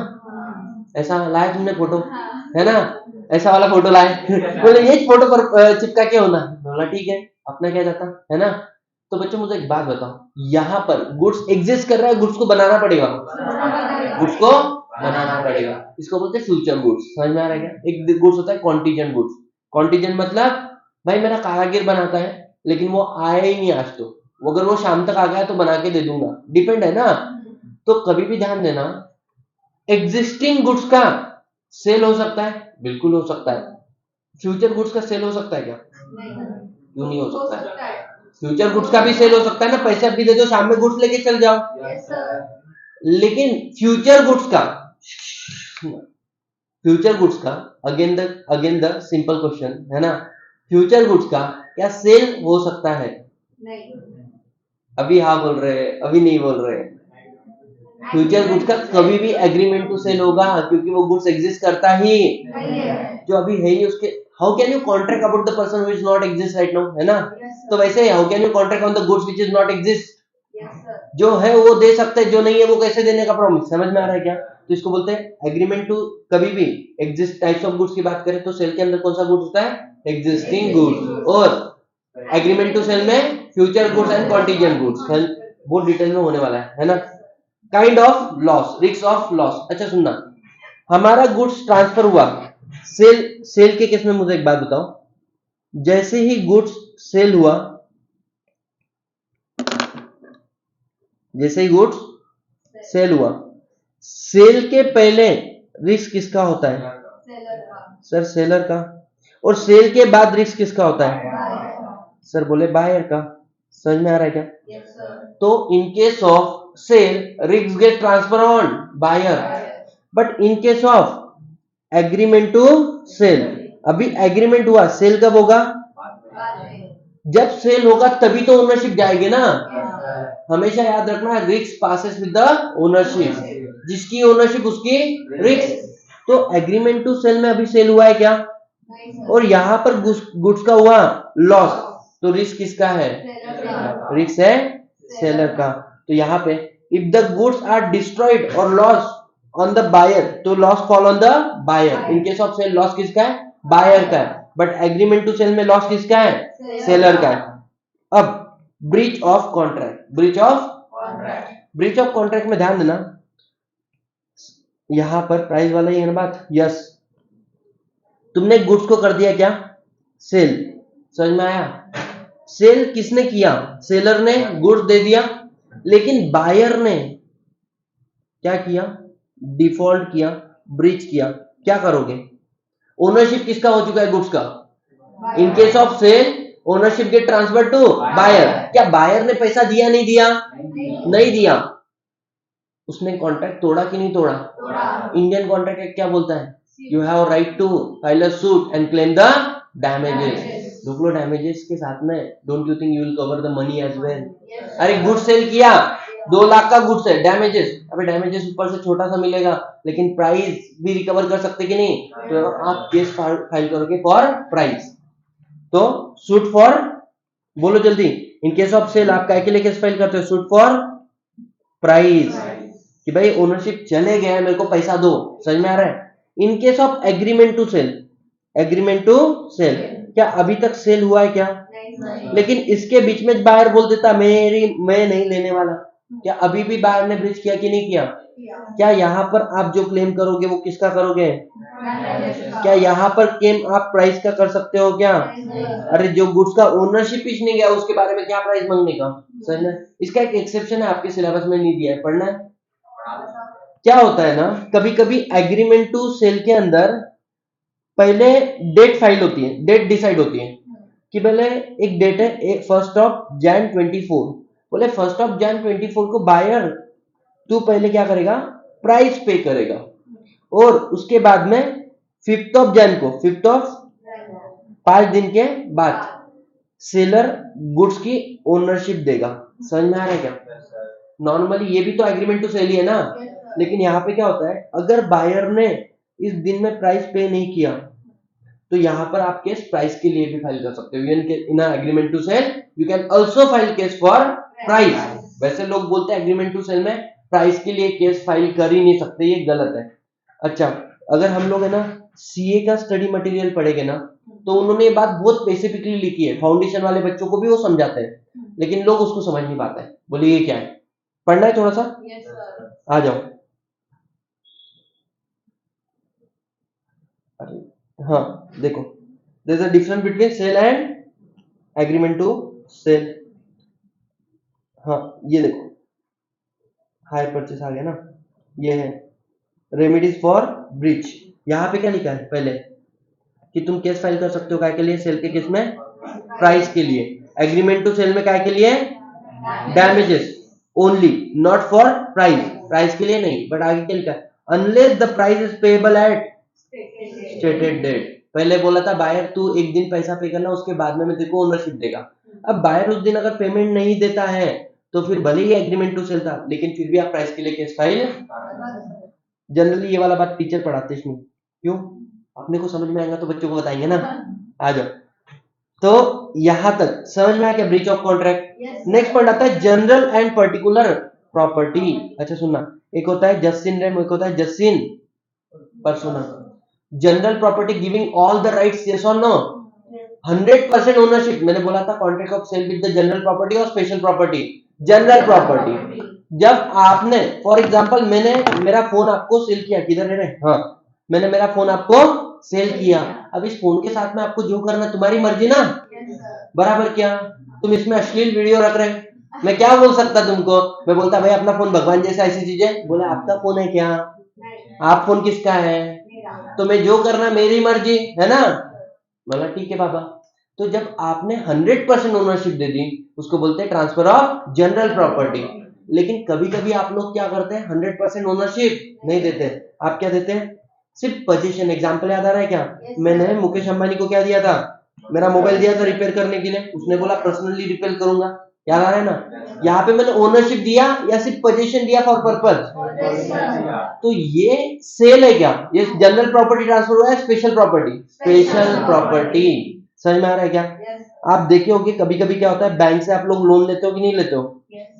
ऐसा लाया तुमने फोटो, है ना, ऐसा वाला फोटो लाए बोले ये फोटो पर चिपका के होना, बोला ठीक है, अपना क्या जाता है ना। तो बच्चों मुझे एक बात बताओ, यहाँ पर गुड्स एग्जिस्ट कर रहा है, गुड्स को बनाना पड़ेगा, गुड्स को बनाना पड़ेगा, इसको बोलते हैं फ्यूचर गुड्स। समझ में आ रहा है क्या? एक गुड्स होता है कॉन्टीजेंट गुड्स। कॉन्टीजेंट मतलब भाई मेरा कारागिर बनाता है लेकिन वो आया ही नहीं आज, तो अगर वो शाम तक आ गया तो बना के दे दूंगा, डिपेंड है ना। तो कभी भी ध्यान देना, एग्जिस्टिंग गुड्स का सेल हो सकता है, बिल्कुल हो सकता है। फ्यूचर गुड्स का सेल हो सकता है क्या? क्यों नहीं हो सकता है? फ्यूचर गुड्स का भी सेल हो सकता है ना, पैसे अभी दे दो, शाम में गुड्स लेके चल जाओ। लेकिन फ्यूचर गुड्स का अगेन द सिंपल क्वेश्चन है ना, फ्यूचर गुड्स का क्या सेल हो सकता है? नहीं। अभी हाँ बोल रहे हैं, अभी नहीं बोल रहे हैं। फ्यूचर गुड्स का कभी भी एग्रीमेंट टू सेल होगा, क्योंकि वो गुड्स एग्जिस्ट करता ही जो अभी है ही उसके। How can you contract about the person who is not exist right now, है ना? तो वैसे how can you contract on the goods which is not exist? जो है वो दे सकते हैं, जो नहीं है वो कैसे देने का प्रॉमिस? समझ में आ रहा है क्या? तो इसको बोलते हैं एग्रीमेंट टू। कभी भी एग्जिस्ट टाइप्स ऑफ गुड्स की बात करें तो सेल के अंदर कौन सा गुड्स होता है? Existing goods. और एग्रीमेंट टू सेल में future goods and contingent goods, बहुत डिटेल में होने वाला है ना। Kind of loss, risk of loss. अच्छा सुनना, हमारा गुड्स ट्रांसफर हुआ, सेल के केस में मुझे एक बात बताओ, जैसे ही गुड्स सेल हुआ, जैसे ही गुड्स सेल हुआ, सेल के पहले रिस्क किसका होता है? सर सेलर का। और सेल के बाद रिस्क किसका होता है? सर बोले बायर का। समझ में आ रहा है क्या? तो in case of sale risk get transfer on buyer, but in case of agreement to sale, अभी एग्रीमेंट हुआ, सेल कब होगा? जब सेल होगा तभी तो ओनरशिप जाएगी ना। हमेशा याद रखना, risk passes with the ownership, जिसकी ओनरशिप उसकी रिस्क। तो एग्रीमेंट टू सेल में अभी सेल हुआ है क्या? और यहाँ पर गुड्स का हुआ लॉस, तो रिस्क किसका है? रिस्क है सेलर का। तो यहाँ पे if the goods are destroyed or loss on the buyer, तो loss fall on the buyer. In case of sale loss किसका है? बायर का है। बट एग्रीमेंट टू सेल में लॉस किसका है? सेलर का है। अब breach of contract, breach of contract में ध्यान देना, यहां पर प्राइस वाला ही है ना बात। यस, तुमने गुड्स को कर दिया क्या? सेल। समझ में आया? सेल किसने किया? सेलर ने गुड्स दे दिया, लेकिन बायर ने क्या किया? डिफॉल्ट किया, ब्रीच किया। क्या करोगे? ओनरशिप किसका हो चुका है गुड्स का? In case of sale ownership get transfer to buyer. क्या बायर ने पैसा दिया? नहीं दिया? नहीं दिया। उसने कॉन्ट्रैक्ट तोड़ा कि नहीं तोड़ा? इंडियन कॉन्ट्रैक्ट एक्ट क्या बोलता है? You have right to file a suit and claim the damages. देख लो डैमेजेस के साथ में, don't you think you will cover the money as well? अरे गुड सेल किया, 2 लाख का गुड्स है, डैमेजेस, अबे डैमेजेस ऊपर से छोटा सा मिलेगा, लेकिन प्राइस भी रिकवर कर सकते कि नहीं? तो आप केस फाइल करोगे फॉर प्राइस। तो सूट फॉर, बोलो जल्दी, इन केस ऑफ सेल आप काय के लिए केस फाइल करते हो? सूट फॉर प्राइस, कि भाई ओनरशिप चले गया, मेरे को पैसा दो। समझ में आ रहा है? In case of agreement to sale, agreement to sale, क्या अभी तक सेल हुआ है क्या? नहीं। लेकिन इसके बीच में बायर बोल देता मैं नहीं लेने वाला, क्या अभी भी बायर ने ब्रीच किया कि नहीं किया? क्या यहाँ पर आप जो क्लेम करोगे वो किसका करोगे? क्या यहाँ पर क्लेम आप प्राइस का कर सकते हो क्या? अरे जो गुड्स का ओनरशिप ही नहीं गया उसके बारे में क्या प्राइस मांगने का? सही ना? इसका एक एक्सेप्शन है, आपके सिलेबस में नहीं दिया है, पढ़ना है। क्या होता है ना, कभी कभी एग्रीमेंट टू सेल के अंदर पहले डेट फाइल होती है, डेट डिसाइड होती है कि पहले एक डेट है 1 Jan 24, बोले 1 Jan 24 को बायर तू पहले क्या करेगा, प्राइस पे करेगा, और उसके बाद में 5 Jan को, 5 दिन के बाद सेलर गुड्स की ओनरशिप देगा। समझ में आ रहा है क्या? नॉर्मली ये भी तो एग्रीमेंट टू सेल ही है ना, लेकिन यहाँ पे क्या होता है, अगर बायर ने इस दिन में प्राइस पे नहीं किया तो यहाँ पर आप केस प्राइस के लिए भी फाइल कर सकते हो। In agreement to sale you can also file case for price. वैसे लोग बोलते हैं एग्रीमेंट टू सेल में प्राइस के लिए केस फाइल कर ही नहीं सकते, ये गलत है। अच्छा, अगर हम लोग है ना सीए का स्टडी मटेरियल पढ़ेंगे ना, तो उन्होंने ये बात बहुत स्पेसिफिकली लिखी है, फाउंडेशन वाले बच्चों को भी वो समझाते हैं, लेकिन लोग उसको समझ नहीं पाते हैं। बोलिए ये क्या है, पढ़ना है थोड़ा सा? आ जाओ। हाँ देखो, there is a difference between sale and agreement to sale. हाँ ये देखो, हायर परचेस आ गया ना, ये है रेमेडीज फॉर ब्रीच। यहाँ पे क्या लिखा है पहले कि तुम केस फाइल कर सकते हो काय के लिए, सेल के केस में प्राइस के लिए, एग्रीमेंट टू सेल में काय के लिए, damages only, not for price, price के लिए नहीं। बट आगे क्या लिखा है, unless the price is payable at stated date. पहले बोला था बायर तू एक दिन पैसा पे करना, उसके बाद में मैं तेरे को ओनरशिप देगा। अब बायर उस दिन अगर पेमेंट नहीं देता है तो फिर भले ही एग्रीमेंट टू सेल था, लेकिन फिर भी आप प्राइस के लिए केस फाइल। जनरली ये वाला बात टीचर पढ़ाते नहीं, क्यों? अपने को समझ में आएगा तो बच्चों को बताएंगे ना। आ जाओ, तो यहां तक समझ में आ गया breach of contract. Next point आता है जनरल एंड पर्टिकुलर प्रॉपर्टी। अच्छा सुनना, एक होता है जस्टिन रेम, एक होता है jus in persona. General property giving all the rights, yes or no? 100% ownership. मैंने बोला था contract of sale with the general property or special property. General property, जब आपने फॉर एग्जांपल मैंने मेरा फोन आपको सेल किया, किधर है रे? हाँ, मैंने मेरा फोन आपको सेल किया, अब इस फोन के साथ में आपको जो करना तुम्हारी मर्जी ना, बराबर क्या? तुम इसमें अश्लील वीडियो रख रहे, मैं क्या बोल सकता तुमको? मैं बोलता भाई अपना फोन भगवान जैसा, ऐसी चीजें बोले, आपका फोन है क्या? आप फोन किसका है? तो मैं जो करना मेरी मर्जी है ना। बोला ठीक है बाबा। तो जब आपने 100% ओनरशिप दे दी, उसको बोलते हैं ट्रांसफर ऑफ जनरल प्रॉपर्टी। लेकिन कभी कभी आप लोग क्या करते हैं, 100% ओनरशिप नहीं देते, आप क्या देते हैं, सिर्फ पोजीशन। एग्जांपल याद आ रहा है क्या? मैंने मुकेश अंबानी को क्या दिया था, मेरा मोबाइल दिया था रिपेयर करने के लिए, उसने बोला पर्सनली रिपेयर करूंगा, याद आ रहा है ना? यहाँ पे मैंने ओनरशिप दिया या सिर्फ पोजीशन दिया फॉर पर्पज? तो ये सेल है क्या? ये जनरल प्रॉपर्टी ट्रांसफर हुआ है, स्पेशल प्रॉपर्टी? Special property. समझ में आ रहा है क्या? आप देखे होंगे कभी कभी क्या होता है, बैंक से आप लोग लोन लेते हो कि नहीं लेते हो?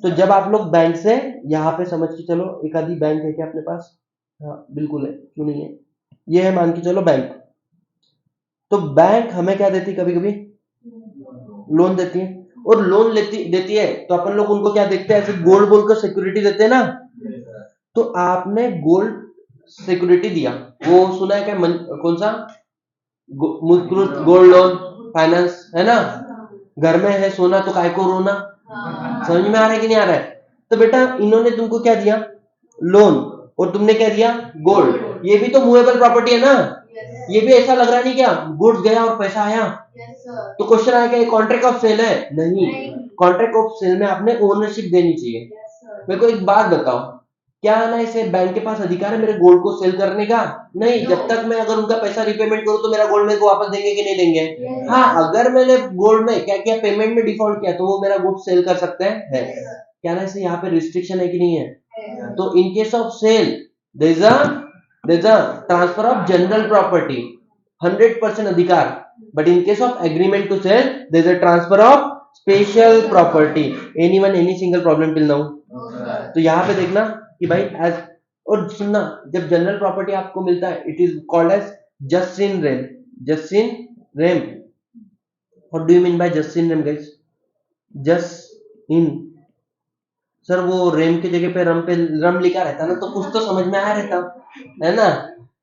तो जब आप लोग बैंक से, यहाँ पे समझ के चलो एक आधी बैंक है क्या अपने पास? हाँ बिल्कुल है, क्यों नहीं है? ये है मान के चलो बैंक। तो बैंक हमें क्या देती है, कभी कभी लोन देती है, और लोन देती है तो अपन लोग उनको क्या देखते हैं, ऐसे गोल्ड बोलकर सिक्योरिटी देते हैं ना। तो आपने गोल्ड सिक्योरिटी दिया, वो सुना है क्या, कौन सा? मुद्रा गोल्ड लोन फाइनेंस है ना। घर में है सोना तो काय को रोना। समझ में आ रहा है कि नहीं आ रहा है? तो बेटा इन्होंने तुमको क्या दिया, लोन, और तुमने क्या दिया, गोल्ड। ये भी तो मूवेबल प्रॉपर्टी है ना। ये भी ऐसा लग रहा नहीं क्या, गुड्स गया और पैसा आया? तो क्वेश्चन आया क्या, कॉन्ट्रैक्ट ऑफ सेल है? नहीं, कॉन्ट्रैक्ट ऑफ सेल में आपने ओनरशिप देनी चाहिए। मेरे को एक बात बताओ, क्या ना इसे बैंक के पास अधिकार है मेरे गोल्ड को सेल करने का? नहीं, जब तक मैं अगर उनका पैसा रिपेमेंट करूं तो मेरा गोल्ड मेरे को वापस देंगे कि नहीं देंगे? हाँ, अगर मैंने गोल्ड में क्या किया, पेमेंट में डिफॉल्ट किया, तो वो मेरा गुड सेल कर सकते हैं, है। क्या ना इसे यहाँ पे रिस्ट्रिक्शन है कि नहीं है? तो in case of sale there is a transfer of general property, 100% अधिकार। But in case of agreement to sale there is a transfer of special property. Anyone any single problem till now? तो यहाँ पे देखना कि भाई as, और सुनना, जब जनरल प्रॉपर्टी आपको मिलता है it is called as jus in rem. Jus in rem, what do you mean by jus in rem guys? Jus in, sir वो रेम की जगह पे रम लिखा रहता ना, तो कुछ तो समझ में आया रहता है ना।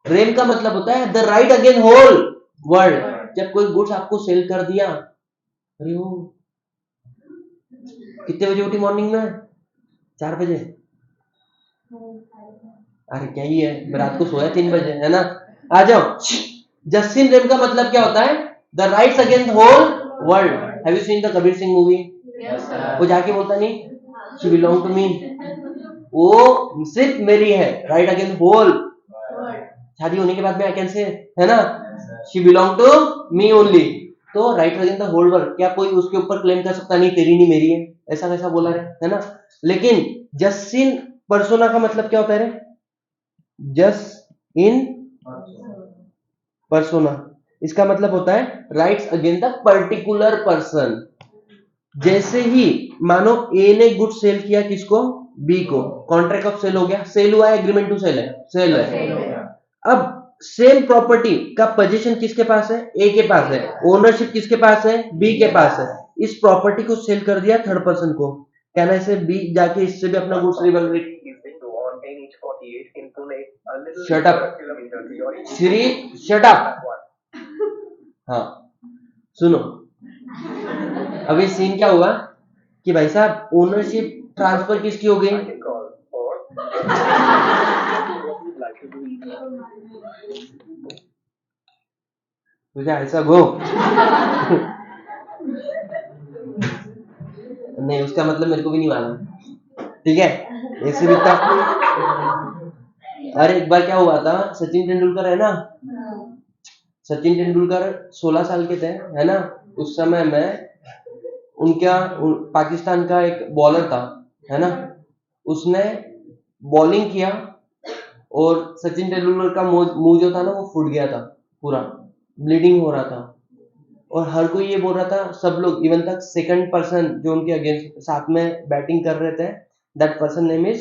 रेम का मतलब होता है the right against whole world. जब कोई गुड्स आपको सेल कर दिया, अरे वो कितने बजे उठी मॉर्निंग में? 4 बजे। अरे क्या ही है, मैं रात को सोया 3 बजे, है ना। आ जाओ। जस्ट इन रेम का मतलब क्या होता है? The rights against whole world. Have you seen the Kabir Singh movie? वो जाके बोलता नहीं शी बिलोंग टू मी, वो सिर्फ मेरी है, राइट अगेंस्ट होल। शादी होने के बाद में आई कैन से, है ना, she belong to me only. तो right against the whole world, क्या कोई उसके ऊपर क्लेम कर सकता नहीं तेरी नहीं मेरी है, ऐसा कैसा बोला है ना। लेकिन जस्ट इन पर्सोना का मतलब क्या होता है रे? जस्ट इन पर्सोना, इसका मतलब होता है rights against the particular person. जैसे ही मानो ए ने गुड सेल किया किसको? बी को, कॉन्ट्रैक्ट ऑफ सेल हो गया, सेल हुआ है, एग्रीमेंट टू सेल है, सेल है। अब सेम प्रॉपर्टी का पोजीशन किसके पास है? ए के पास है। ओनरशिप किसके पास है? बी के पास है। इस प्रॉपर्टी को सेल कर दिया थर्ड पर्सन को, कहना से बी जाके इससे भी अपना goods revolve. Shut up Shri, shut up. हाँ सुनो, अभी सीन क्या हुआ कि भाई साहब ओनरशिप ट्रांसफर किसकी हो गई? तुझे ऐसा गो नहीं, उसका मतलब मेरे को भी नहीं मालूम, ठीक है, ऐसे भी था। अरे एक बार क्या हुआ था, सचिन तेंदुलकर है ना, सचिन तेंदुलकर 16 साल के थे, है ना। उस समय में उनका पाकिस्तान का एक बॉलर था, है ना, उसने बॉलिंग किया और सचिन तेंदुलकर का मुंह जो था ना वो फूट गया था, पूरा ब्लीडिंग हो रहा था। और हर कोई ये बोल रहा था, सब लोग, इवन तक सेकंड पर्सन जो उनके अगेंस्ट साथ में बैटिंग कर रहे थे, दैट पर्सन नेम इज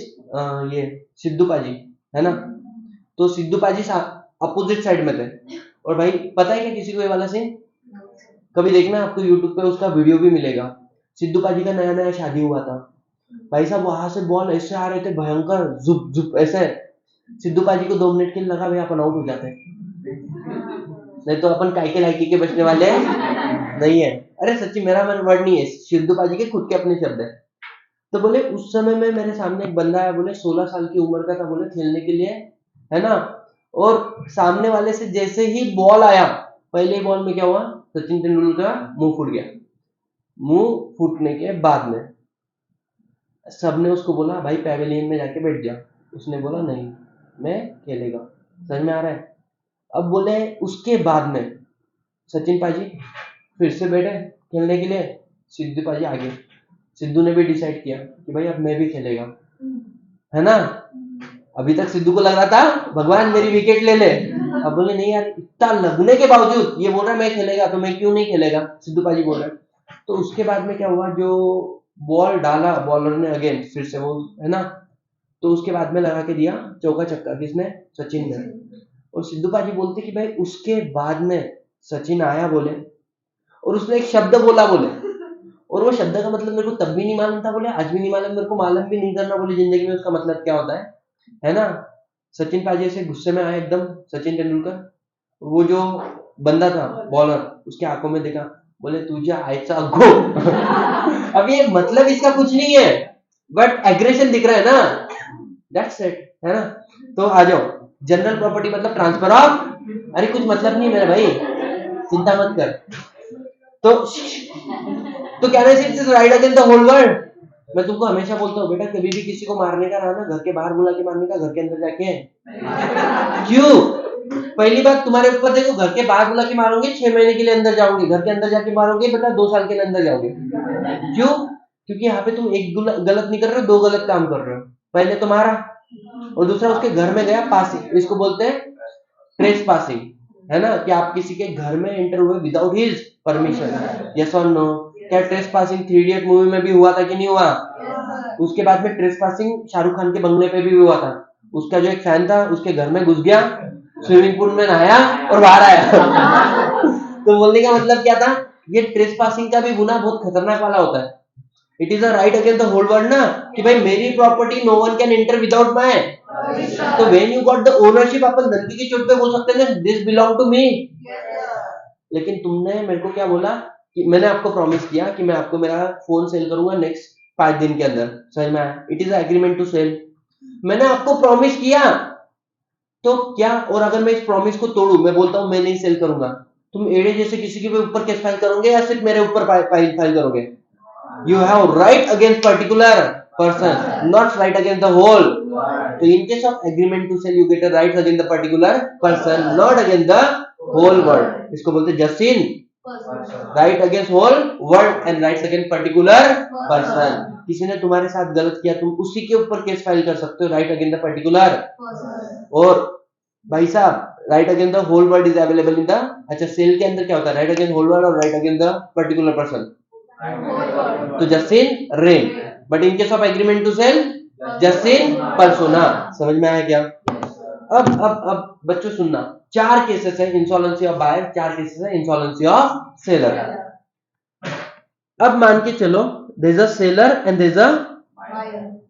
ये सिद्धू पाजी, है ना। तो सिद्धू पाजी अपोजिट साइड में थे। और भाई पता है क्या किसी को ये वाला सीन? कभी देखना, आपको यूट्यूब पे उसका वीडियो भी मिलेगा। सिद्धू पाजी का नया नया शादी हुआ था, भाई साहब वहां से बॉल ऐसे आ रहे थे भयंकर, जुप जुप ऐसे। सिद्धू पाजी को 2 मिनट के लिए लगा भाई अपन आउट हो जाते, नहीं तो अपन कायके लायकी के बचने वाले नहीं है। अरे सच्ची, मेरा वर्ड नहीं है, सिद्धू पाजी के खुद के अपने शब्द है। तो बोले उस समय में मेरे सामने एक बंदा है, बोले 16 साल की उम्र का था, बोले खेलने के लिए, है ना। और सामने वाले से जैसे ही बॉल आया, पहले बॉल में क्या हुआ, सचिन तेंदुलकर का मुंह फूट गया। मुंह फूटने के बाद में सबने उसको बोला भाई पैवेलियन में जाके बैठ जा। उसने बोला नहीं मैं खेलेगा, समझ में आ रहा है। अब बोले उसके बाद में सचिन पाजी फिर से बैठे खेलने के लिए, सिद्धू पाजी आगे। सिद्धू ने भी डिसाइड किया कि भाई अब मैं भी खेलेगा, है ना। अभी तक सिद्धू को लग रहा था भगवान मेरी विकेट ले ले, अब बोले नहीं यार, इतना लगने के बावजूद ये बोल रहा है मैं खेलेगा, तो मैं क्यों नहीं खेलेगा, सिद्धू पाजी बोल रहे। तो उसके बाद में क्या हुआ, जो बॉल डाला बॉलर ने अगेन फिर से वो, है ना, तो उसके बाद में लगा के दिया चौका छक्का, किसने? सचिन ने। और सिद्धू पाजी बोलते कि भाई उसके बाद में सचिन आया बोले, और उसने एक शब्द बोला बोले, और वो शब्द का मतलब मेरे को तब भी नहीं मालूम था बोले, आज भी नहीं मालूम, मेरे को मालूम भी नहीं करना बोले जिंदगी में उसका मतलब क्या होता है ना। सचिन पाजी से गुस्से में आया एकदम, सचिन तेंदुलकर, वो जो बंदा था बॉलर, उसके आंखों में देखा, बोले तुझे आयचा गो अब ये मतलब इसका कुछ नहीं है, बट एग्रेशन दिख रहा है ना, दैट्स इट, है ना। तो आ जाओ, जनरल प्रॉपर्टी मतलब ट्रांसफर ऑफ, अरे कुछ मतलब नहीं मेरे भाई, चिंता मत कर। तो क्या right against the whole world. मैं तुमको हमेशा बोलता हूँ बेटा, कभी भी किसी को मारने का रहा ना, घर के बाहर बुला के मारने का, घर के अंदर जाके क्यों? पहली बात तुम्हारे ऊपर देखो, घर के बाहर बुला के मारोगे 6 महीने के लिए अंदर जाओगे, घर के अंदर जाके मारोगे बेटा 2 साल के लिए अंदर जाओगे। क्यों? क्योंकि यहाँ पे तुम एक गलत नहीं कर रहे हो, 2 गलत काम कर रहे हो। पहले तो मारा, और दूसरा उसके घर में गया पासिंग, इसको बोलते हैं ट्रेस पासिंग, है ना, कि आप किसी के घर में एंटर हुए without his permission, yes or no. क्या ट्रेस पासिंग 3 इडियट मूवी में भी हुआ था कि नहीं हुआ? उसके बाद में ट्रेस पासिंग शाहरुख खान के बंगले पे भी हुआ था। उसका जो एक फैन था उसके घर में घुस गया, स्विमिंग पूल में नहाया और बाहर आया तो बोलने का मतलब क्या था, ये ट्रेस पासिंग का भी गुना बहुत खतरनाक वाला होता है। It is a right against the whole world ना, कि भाई मेरी प्रॉपर्टी no one can enter without my. तो when you got the ownership, अपन धरती की चोट पे बोल सकते हैं ना, दिस बिलोंग टू मी। लेकिन तुमने मेरे को क्या बोला कि मैंने आपको प्रॉमिस किया कि मैं आपको मेरा फोन सेल करूंगा नेक्स्ट 5 दिन के अंदर, समझ में आया? It is agreement to sale. मैंने आपको प्रॉमिस किया तो क्या, और अगर मैं इस प्रॉमिस को तोड़ू, मैं बोलता हूं मैं नहीं सेल करूंगा, तुम एड़े जैसे किसी के ऊपर केस फाइल करोगे या सिर्फ मेरे ऊपर फाइल करोगे? You have right against particular person, not right against the whole. So in case of agreement to sell, you get a right against the particular person, not against the whole world. इसको बोलते हैं just in right against whole world and right against particular person. किसी ने तुम्हारे साथ गलत किया, तुम उसी के ऊपर केस फाइल कर सकते हो, right against the particular. और भाई साहब right against the whole world is available in the, अच्छा सेल के अंदर क्या होता है, राइट अगेंस्ट होल वर्ल्ड और right against the particular person, तो just in rem, but in case of agreement to sale just in persona. समझ में आया क्या? अब बच्चों सुनना, 4 केसेस है इंसॉल्वेंसी ऑफ बायर, 4 केसेस है इंसॉल्वेंसी ऑफ सेलर। अब मान के चलो there is a seller and there is a buyer,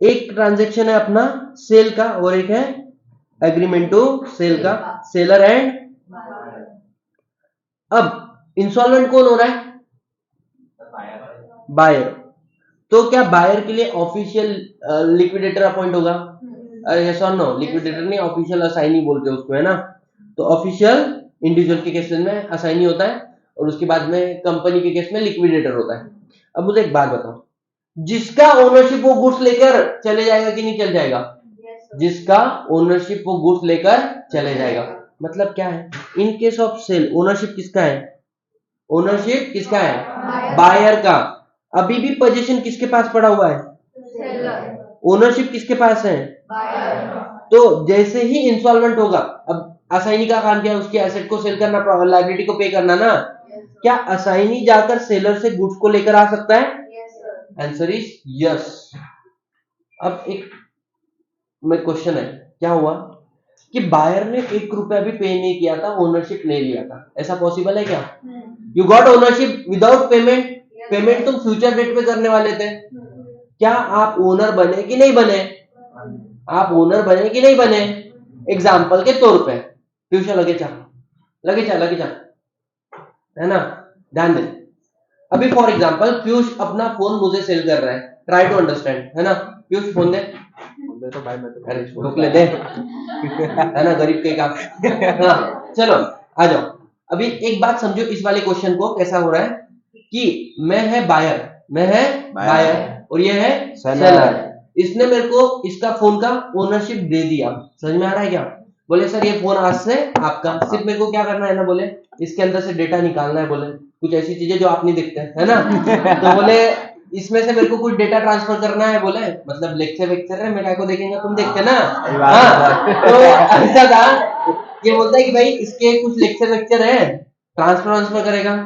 एक ट्रांजैक्शन है अपना सेल का और एक है एग्रीमेंट टू सेल का, सेलर एंड। अब इंसॉल्वेंट कौन हो रहा है? बायर। तो क्या बायर के लिए ऑफिशियल लिक्विडेटर अपॉइंट होगा? Yes or no? लिक्विडेटर नहीं, ऑफिशियल असाइनी बोलते हैं उसको, है ना? तो ऑफिशियल इंडिविजुअल के केस में असाइनी होता है और उसके बाद में कंपनी के केस में लिक्विडेटर होता है। अब मुझे एक बात बताओ, जिसका ओनरशिप वो गुड्स लेकर चले जाएगा कि नहीं चल जाएगा? जिसका ओनरशिप वो गुड्स लेकर चले जाएगा। मतलब क्या है, in case of sale ownership किसका है? ओनरशिप किसका है? बायर का। अभी भी पोजीशन किसके पास पड़ा हुआ है? ओनरशिप किसके पास है? बायर। तो जैसे ही इंसॉल्वेंट होगा, अब असाइनी का काम क्या है? उसकी एसेट को सेल करना, लायबिलिटी को पे करना ना। क्या असाइनी जाकर सेलर से गुड्स को लेकर आ सकता है? Answer is yes. अब एक में क्वेश्चन है, क्या हुआ कि बायर ने 1 रुपया भी पे नहीं किया था, ओनरशिप ले लिया था, ऐसा पॉसिबल है क्या? You got ownership without payment, payment तुम फ्यूचर डेट पे करने वाले थे। क्या आप ओनर बने कि नहीं बने? आप ओनर बने कि नहीं बने? एग्जाम्पल के तौर पे पीयूष लगे चा है ना, ध्यान दे। अभी फॉर एग्जाम्पल पीयूष अपना फोन मुझे सेल कर रहा है, ट्राई टू अंडरस्टैंड, है ना? पीयूष फोन दे तो भाई, मैं तो अरे रोक ले दे है ना, गरीब के काम। हाँ चलो आ जाओ। अभी एक बात समझो इस वाले क्वेश्चन को, कैसा हो रहा है कि मैं है बायर और ये है सेलर। इसने मेरे को इसका फोन का ओनरशिप दे दिया, समझ में आ रहा है क्या? बोले सर ये फोन आज से आपका, सिर्फ मेरे को क्या करना है ना, बोले इसके अंदर से डेटा निकालना है, बोले कुछ ऐसी चीजें जो आप नहीं देखते है ना। तो बोले इसमें से मेरे को कुछ डेटा ट्रांसफर करना है, बोले मतलब लेक्चर है, मैं क्या को देखेंगे, तुम देखते ना। हाँ तो ऐसा था, ये बोलता है कि भाई इसके कुछ लेक्चर है, ट्रांसफर करेगा,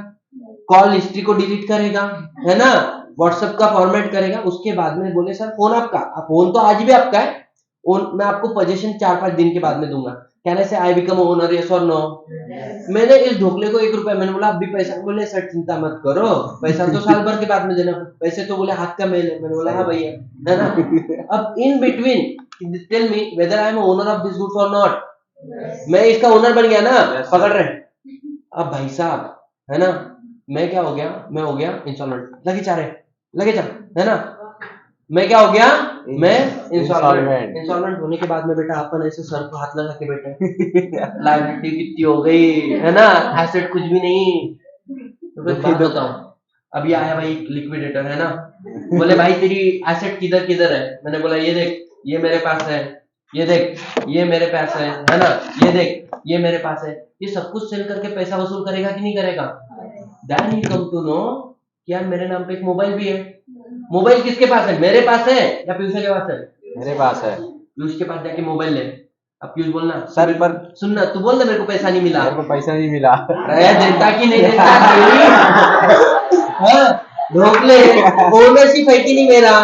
कॉल हिस्ट्री को डिलीट करेगा, है ना, व्हाट्सएप का फॉर्मेट करेगा। उसके बाद में बोले सर फोन आपका, फोन तो आज भी आपका है, मैं आपको पोजीशन 4-5 दिन के बाद में दूंगा। कहने से I become owner, yes or no? मैंने इस ढोकले को 1 रुपया, मैंने बोला अभी पैसा, बोले सर चिंता मत करो, पैसा तो साल भर के बाद में देना, पैसे तो बोले हाथ का मेल है। मैंने बोला हाँ भैया, है ना। अब in between tell me whether I am owner of this goods or not. मैं इसका ओनर बन गया ना, पकड़ रहे। अब भाई साहब है ना, मैं क्या हो गया, मैं हो गया इंसॉल्वेंट, लगे चारे, है ना। मैं क्या हो गया, मैं इंसॉल्वेंट होने के बाद में बेटा अपन ऐसे सर को हाथ लगा के बैठे, लायबिलिटी कितनी हो गई, है ना, एसेट कुछ भी नहीं। तो मैं बात बताऊं, अभी आया भाई लिक्विडेटर, है ना, बोले भाई तेरी एसेट किधर है? मैंने बोला ये देख ये मेरे पास है, ये देख ये मेरे पास है ना, ये देख ये मेरे पास है। ये सब कुछ सेल करके पैसा वसूल करेगा कि नहीं करेगा? Then he come to know कि यार मेरे नाम पे एक मोबाइल भी है। मोबाइल किसके पास है? मेरे पास है या पीयूष के पास है? मेरे पास है। पीयूष के पास जाके मोबाइल ले। अब पीयूष बोलना सर पर सुनना, तू बोल ना मेरे को पैसा नहीं मिला, मेरे को पैसा नहीं मिला, अरे देता कि नहीं देता? ढोकले ओनरशिप है कि नहीं मेरा?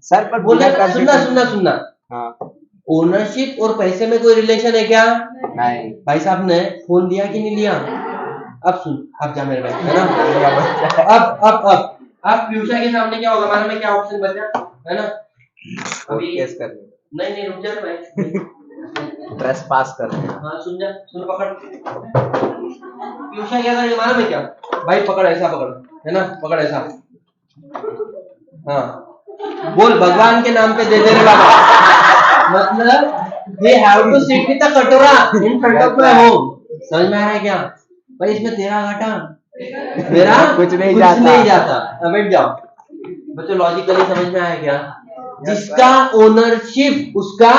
सर पर बोलना, सुनना ओनरशिप और पैसे में कोई रिलेशन है क्या? नहीं। भाई साहब ने फोन दिया कि नहीं लिया? अब सुन, अब जा मेरे भाई, है ना। अब पीयूषा के सामने क्या होगा, हमारे में क्या ऑप्शन बचा, है ना? अभी केस कर नहीं रुक जा भाई, ड्रेस पास कर। हाँ सुन पकड़, पीयूषा क्या करेगा हमारे में? क्या भाई पकड़, ऐसा पकड़, है ना, पकड़ ऐसा। हाँ बोल भगवान के नाम पे दे दे रे बाबा, मतलब he have to sit with a कटोरा in front of my home. समझ में आ रहा है क्या भाई? इसमें तेरा घाटा मेरा कुछ नहीं जाता। अब बैठ जाओ बच्चों, लॉजिकली समझ में आया क्या? जिसका ओनरशिप उसका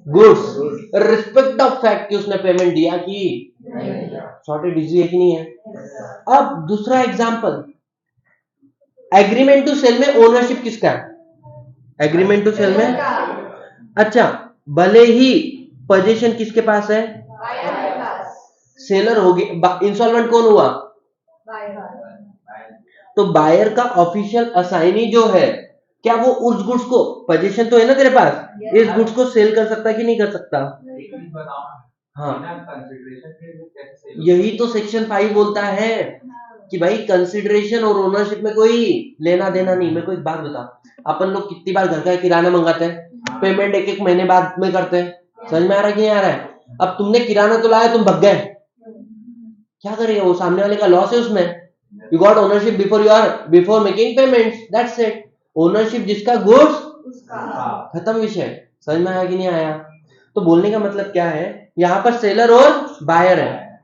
गुड्स, रिस्पेक्ट ऑफ फैक्ट कि उसने पेमेंट दिया कि सॉर्टेड इजी है कि नहीं है। अब दूसरा एग्जांपल, एग्रीमेंट टू सेल में ओनरशिप किसका है? एग्रीमेंट टू सेल में, अच्छा भले ही पोजीशन किसके पास है? सेलर हो गया, इंस्टॉलमेंट कौन हुआ? तो बायर का ऑफिशियल असाइनी जो है, क्या वो उस गुड्स को, पोजीशन तो है ना तेरे पास, इस गुड्स को सेल कर सकता है कि नहीं कर सकता? हाँ, यही तो सेक्शन 5 बोलता है कि भाई कंसिडरेशन और ओनरशिप में कोई लेना देना नहीं। मेरे को एक बात बता, अपन लोग कितनी बार घर का किराना मंगाते हैं, पेमेंट एक एक महीने बाद में करते हैं, समझ में आ रहा है कि नहीं आ रहा है? अब तुमने किराना तो लाया, तुम भग गए, क्या करेगा वो? सामने वाले का लॉस है उसमें। You got ownership before making payments, that's it. Ownership जिसका गुड्स, खत्म विषय। समझ में आया कि नहीं आया? तो बोलने का मतलब क्या है, यहाँ पर सेलर और बायर है,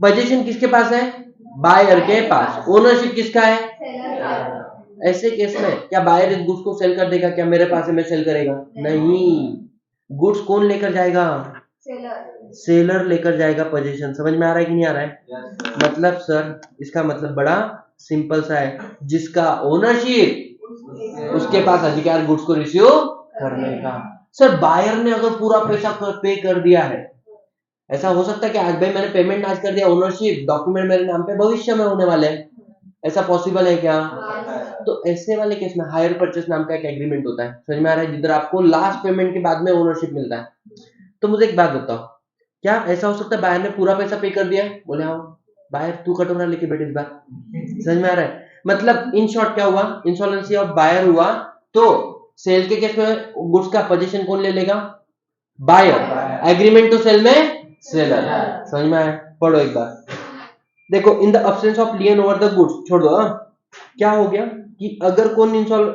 पोजीशन किसके पास है? बायर के पास। ओनरशिप किसका है? ऐसे केस में क्या बायर इस गुड्स को सेल कर देगा? क्या मेरे पास है मैं सेल करेगा? नहीं, गुड्स कौन लेकर जाएगा? सेलर लेकर जाएगा पोजीशन। समझ में आ रहा है कि नहीं आ रहा है? मतलब सर इसका मतलब बड़ा सिंपल सा है, जिसका ओनरशिप उसके पास अधिकार गुड्स को रिसीव करने का। सर बायर ने अगर पूरा पैसा पे कर दिया है, ऐसा हो सकता है कि आज भाई मैंने पेमेंट आज कर दिया, ओनरशिप डॉक्यूमेंट मेरे नाम पे भविष्य में होने वाले हैं, ऐसा पॉसिबल है क्या? तो ऐसे वाले केस में हायर परचेस नाम का एक एग्रीमेंट होता है, समझ में आ रहा है, जिधर आपको लास्ट पेमेंट के बाद में ओनरशिप मिलता है। तो मुझे एक बात बताओ, क्या ऐसा हो सकता है बायर ने पूरा पैसा पे कर दिया? बोले हाँ, बायर तू कटोरा लेके बैठे इस बार। समझ में आ रहा है? मतलब इन शॉर्ट क्या हुआ, इंसॉल्वेंसी ऑफ बायर हुआ, तो सेल के केस में गुड्स का पोजीशन कौन ले लेगा? बायर। एग्रीमेंट टू सेल में सेलर। समझ में आया? पढ़ो एक बार, देखो, in the absence of लियन over the goods, छोड़ दो। क्या हो गया कि अगर कौन इंसॉल्व,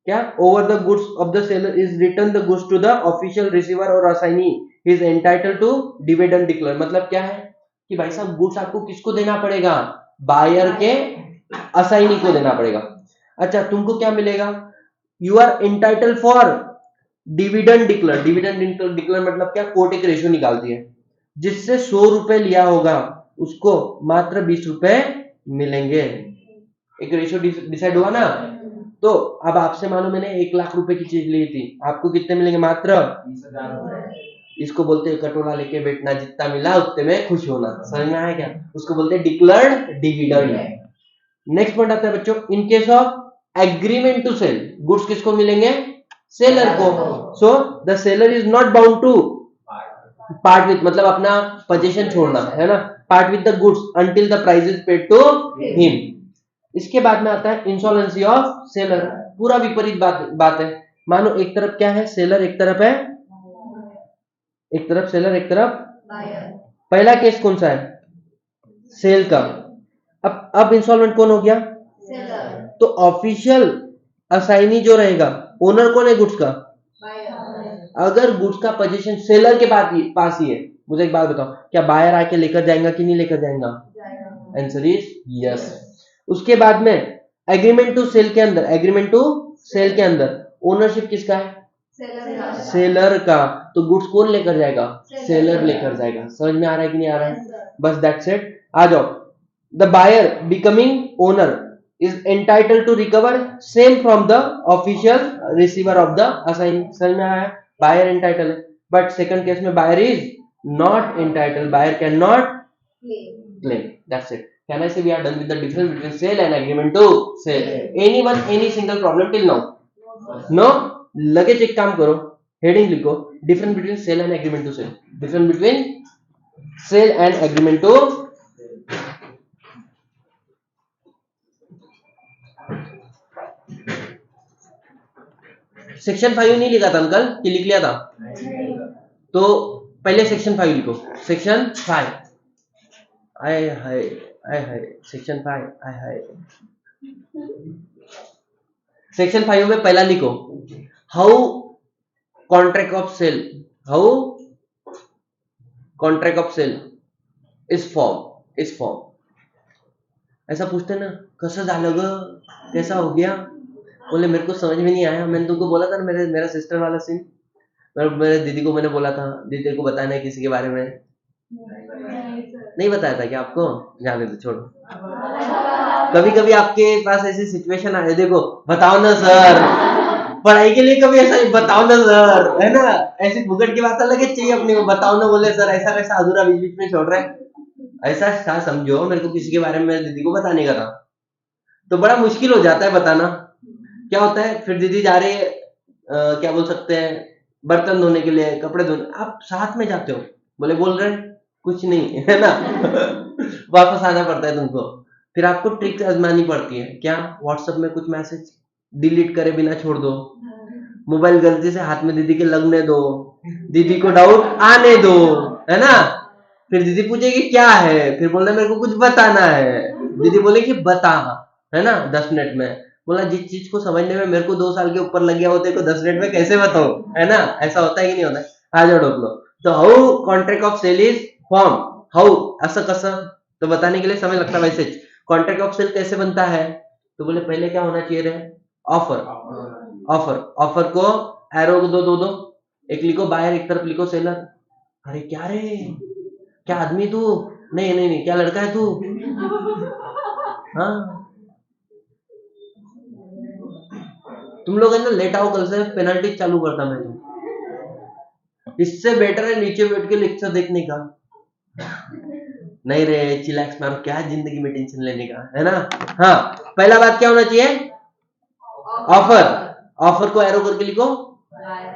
क्या over the goods of the seller is return the goods to the official receiver और assignee is entitled to dividend declare. मतलब क्या है कि भाई साहब गुड्स आपको किसको देना पड़ेगा? बायर के असाइनी को देना पड़ेगा। अच्छा, तुमको क्या मिलेगा? You are entitled for dividend declare. Dividend declare मतलब क्या? कोर्ट एक रेशियो निकालती है, जिससे 100 रुपए लिया होगा उसको मात्र 20 रुपए मिलेंगे। एक रेशियो डिसाइड हुआ ना? तो अब आपसे मानो मैंने 1 लाख रुपए की चीज ली थी, आपको कितने मिलेंगे? मात्र 20,000। इसको बोलते हैं कटोरा लेके बैठना, जितना मिला उतने में खुश होना। समझ में आया क्या? उसको बोलते हैं डिक्लेयर्ड डिविडेंड। नेक्स्ट पॉइंट आता है बच्चों, in case of agreement to sale, goods किसको मिलेंगे? सेलर को। So the seller is not bound to part with, मतलब अपना पोजीशन छोड़ना है ना, part with the goods until the price is paid to him. इसके बाद में आता है इंसॉल्वेंसी ऑफ सेलर। पूरा विपरीत बात है। मानो एक तरफ क्या है? सेलर एक तरफ है, एक तरफ सेलर एक तरफ पहला केस कौन सा है? सेल का। अब इंस्टॉलमेंट कौन हो गया? सेलर। तो ऑफिशियल असाइनी जो रहेगा, ओनर कौन है गुड्स का? अगर गुड्स का पोजीशन सेलर के पास ही है, मुझे एक बात बताओ, क्या बायर आके लेकर जाएगा कि नहीं लेकर जाएगा? Answer is yes. उसके बाद में एग्रीमेंट टू सेल के अंदर, एग्रीमेंट टू सेल के अंदर ओनरशिप किसका है? सेलर का। तो गुड्स कौन लेकर जाएगा? सेलर लेकर जाएगा। समझ में आ रहा है कि नहीं आ रहा है? बस दैट्स इट। आ जाओ, the buyer becoming owner is entitled to recover same from the official receiver of the assignee। समझ में आया? बायर entitled है, but second case में buyer is not entitled, buyer cannot claim। That's it। Can I say we are done with the difference between sale and agreement to sale? Anyone, any single problem till now? No? लगेज एक काम करो, heading लिखो, difference between sale and agreement to sale. Difference between sale and agreement to section 5 नहीं लिखा था uncle कि लिख लिया था? तो पहले सेक्शन 5 लिखो। सेक्शन 5, आय हाय आय हाय, सेक्शन 5 आय हाय। सेक्शन 5 में पहला लिखो, how contract of sale how contract of sale is form ऐसा पूछते ना, कसं झालं ग, कैसा हो गया? बोले मेरे को समझ में नहीं आया, मैंने तुमको बोला था ना मेरा सिस्टर वाला सीन, मेरे दीदी को मैंने बोला था दीदी को बताना है किसी के बारे में, नहीं बताया था क्या आपको? जाने दो, छोड़ो। कभी कभी आपके पास ऐसी सिचुएशन आए, देखो बताओ ना सर, पढ़ाई के लिए कभी ऐसा बताओ ना सर, है ना, ऐसी फुकट की बात अलग चाहिए अपने को, बताओ ना, बोले सर ऐसा कैसा अधूरा बीच बीच में छोड़ रहे हैं, ऐसा था समझो, मेरे को किसी के बारे में मेरी दीदी को बताने का था, तो बड़ा मुश्किल हो जाता है बताना। क्या होता है फिर दीदी जा रही है क्या बोल सकते हैं, बर्तन धोने के लिए, कपड़े धोने, आप साथ में जाते हो, बोले बोल रहे कुछ नहीं, है ना, वापस आना पड़ता है तुमको, फिर आपको ट्रिक्स आजमानी पड़ती है, क्या व्हाट्सएप में कुछ मैसेज डिलीट करे बिना छोड़ दो, मोबाइल गलती से हाथ में दीदी के लगने दो, दीदी को डाउट आने दो, है ना, फिर दीदी पूछेगी क्या है, फिर बोलना मेरे को कुछ बताना है, दीदी बोलेगी बता, है ना, 10 मिनट में, बोला जिस चीज को समझने में मेरे को 2 साल के ऊपर लग गया होते को 10 मिनट में कैसे बताओ, है ना, ऐसा होता है कि नहीं होता है? आ जाओ डोक लो। तो how contract of sale is form, how असं कसं, तो बताने के लिए समय लगता है, वैसे कॉन्ट्रैक्ट ऑफ सेल कैसे बनता है, तो बोले पहले क्या होना चाहिए रे, ऑफर को एरो दो, एक लिखो बायर, एक तरफ लिखो सेलर, अरे क्या रे, क्या आदमी तू, नहीं क्या लड़का है तू, हाँ तुम लोग है ना, लेट आओ कल से पेनल्टी चालू करता मैं, इससे बेटर है नीचे बैठ के लेक्चर देखने का, नहीं रे चिलैक्स मारो, क्या जिंदगी में टेंशन लेने का, है ना। हाँ पहला बात क्या होना चाहिए, ऑफर को एरो करके लिखो,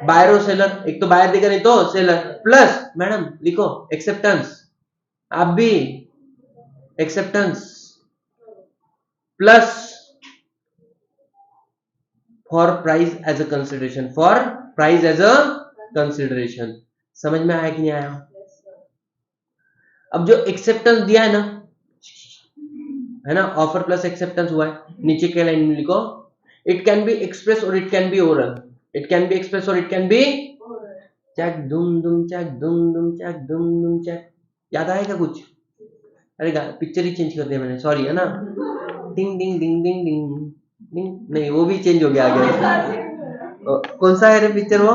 बायर और सेलर, एक तो बायर दिखा नहीं तो सेलर, प्लस मैडम लिखो एक्सेप्टेंस, आप भी acceptance, plus for price as a consideration, समझ में आया कि नहीं आया? अब जो एक्सेप्टेंस दिया है ना, ऑफर प्लस एक्सेप्टेंस हुआ है, नीचे के लाइन में लिखो, इट कैन बी एक्सप्रेस और it can be oral, it can be express और इट कैन बी चैक दुम दुम चैक दुम दुम चैक दुम दुम चैक, याद आएगा कुछ? अरे पिक्चर ही चेंज कर दिया मैंने, सॉरी, है ना, डिंग डिंग डिंग डिंग डिंग डिंग, नहीं वो भी चेंज हो गया आगे, कौन सा है रे पिक्चर वो,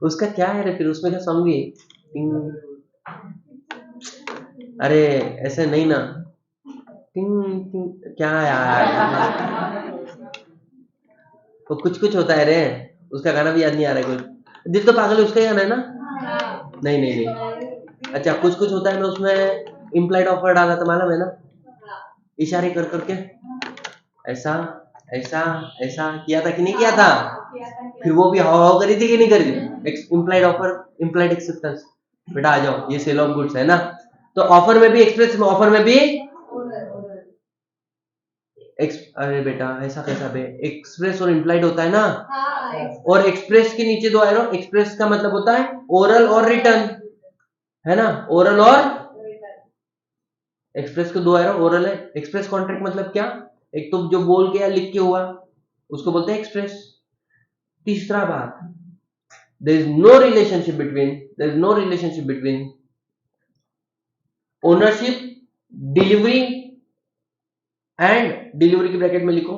उसका क्या है रे, फिर उसमें क्या सॉन्ग भी, अरे ऐसे नहीं ना, क्या यार, तो कुछ होता है रे, उसका गाना भी याद नहीं आ रहा है, कुछ दिल तो पागल है उसका गाना है ना, नहीं, अच्छा कुछ होता है ना, उसमें इम्प्लाइड ऑफर डाला था मालूम है ना, इशारे कर करके ऐसा ऐसा ऐसा किया था कि नहीं किया था, फिर वो भी हाव करी थी कि नहीं करी थी, इम्प्लाइड ऑफर, इम्प्लाइड एक्सेप्टेंस, बेटा आ जाओ, ये सेल ऑफ गुड्स है ना, तो ऑफर में भी एक्सप्रेस, ऑफर में भी अरे बेटा ऐसा कैसा बे, एक्सप्रेस और इम्प्लाइड होता है ना, और एक्सप्रेस के नीचे 2 एरो, एक्सप्रेस का मतलब होता है ओरल और रिटर्न, है ना, ओरल और एक्सप्रेस के 2 एरो, ओरल है, एक्सप्रेस कॉन्ट्रैक्ट मतलब क्या, एक तो जो बोल के या लिख के हुआ उसको बोलते हैं एक्सप्रेस। तीसरा बात, there is no relationship between ownership, delivery and, delivery की ब्रैकेट में लिखो,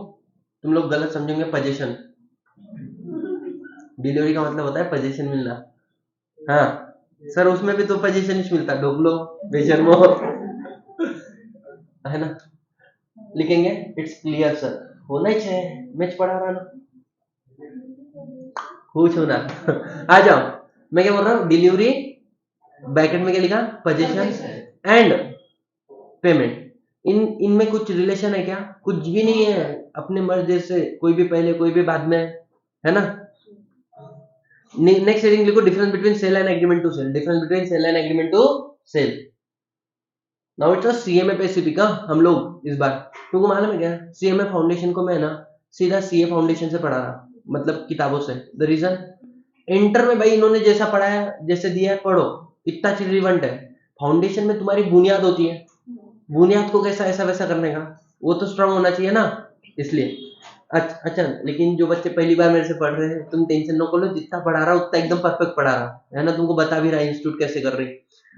तुम लोग गलत समझेंगे, पोजीशन, डिलीवरी का मतलब होता है पोजीशन मिलना, हाँ सर उसमें भी तो पोजीशन ही मिलता है, ढोकलो बेशर्मो, है ना, लिखेंगे इट्स क्लियर सर, होना ही चाहिए, मैच पढ़ा रहा ना, कुछ होना, आ जाओ, मैं क्या बोल रहा हूँ, डिलीवरी ब्रैकेट में क्या लिखा, पोजीशन एंड पेमेंट, इनमें कुछ रिलेशन है क्या, कुछ भी नहीं है, अपने मर्जी से कोई भी पहले कोई भी बाद में, है ना। नेक्स्ट हेडिंग लिखो, difference between sale and agreement to sale, difference between sale and agreement to sale, now it's a CMA specific, हम लोग इस बार, तुमको मालूम है क्या, सीएमए फाउंडेशन को मैं ना सीधा सीए फाउंडेशन से पढ़ा रहा, मतलब किताबों से, द रीजन, इंटर में भाई इन्होंने जैसा पढ़ाया, जैसे दिया है पढ़ो, इतना चीज रिलेवेंट है, फाउंडेशन में तुम्हारी बुनियाद होती है, बुनियाद को कैसा ऐसा वैसा करने का, वो तो स्ट्रांग होना चाहिए ना, इसलिए अच्छा अच्छा, लेकिन जो बच्चे पहली बार मेरे से पढ़ रहे हैं, तुम टेंशन न करो, जितना पढ़ा रहा उतना एकदम परफेक्ट पढ़ा रहा है ना, तुमको बता भी रहा है इंस्टीट्यूट कैसे कर रही।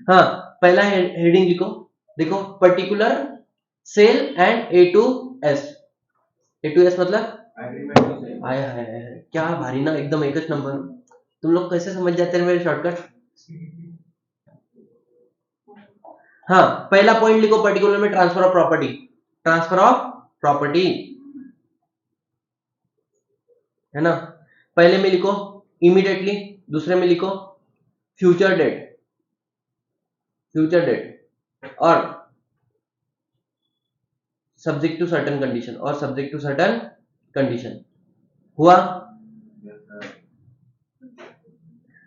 हाँ, पहला हेडिंग लिखो, देखो particular sale and A to S. A to S मतलब आया है, क्या भारी ना, एकदम एक नंबर। तुम लोग कैसे समझ जाते हैं मेरे शॉर्टकट। हाँ, पहला पॉइंट लिखो, पर्टिकुलर में transfer of property, transfer of property है ना। पहले में लिखो इमीडिएटली, दूसरे में लिखो फ्यूचर डेट, फ्यूचर डेट और सब्जेक्ट टू सर्टेन कंडीशन, और सब्जेक्ट टू सर्टेन कंडीशन हुआ।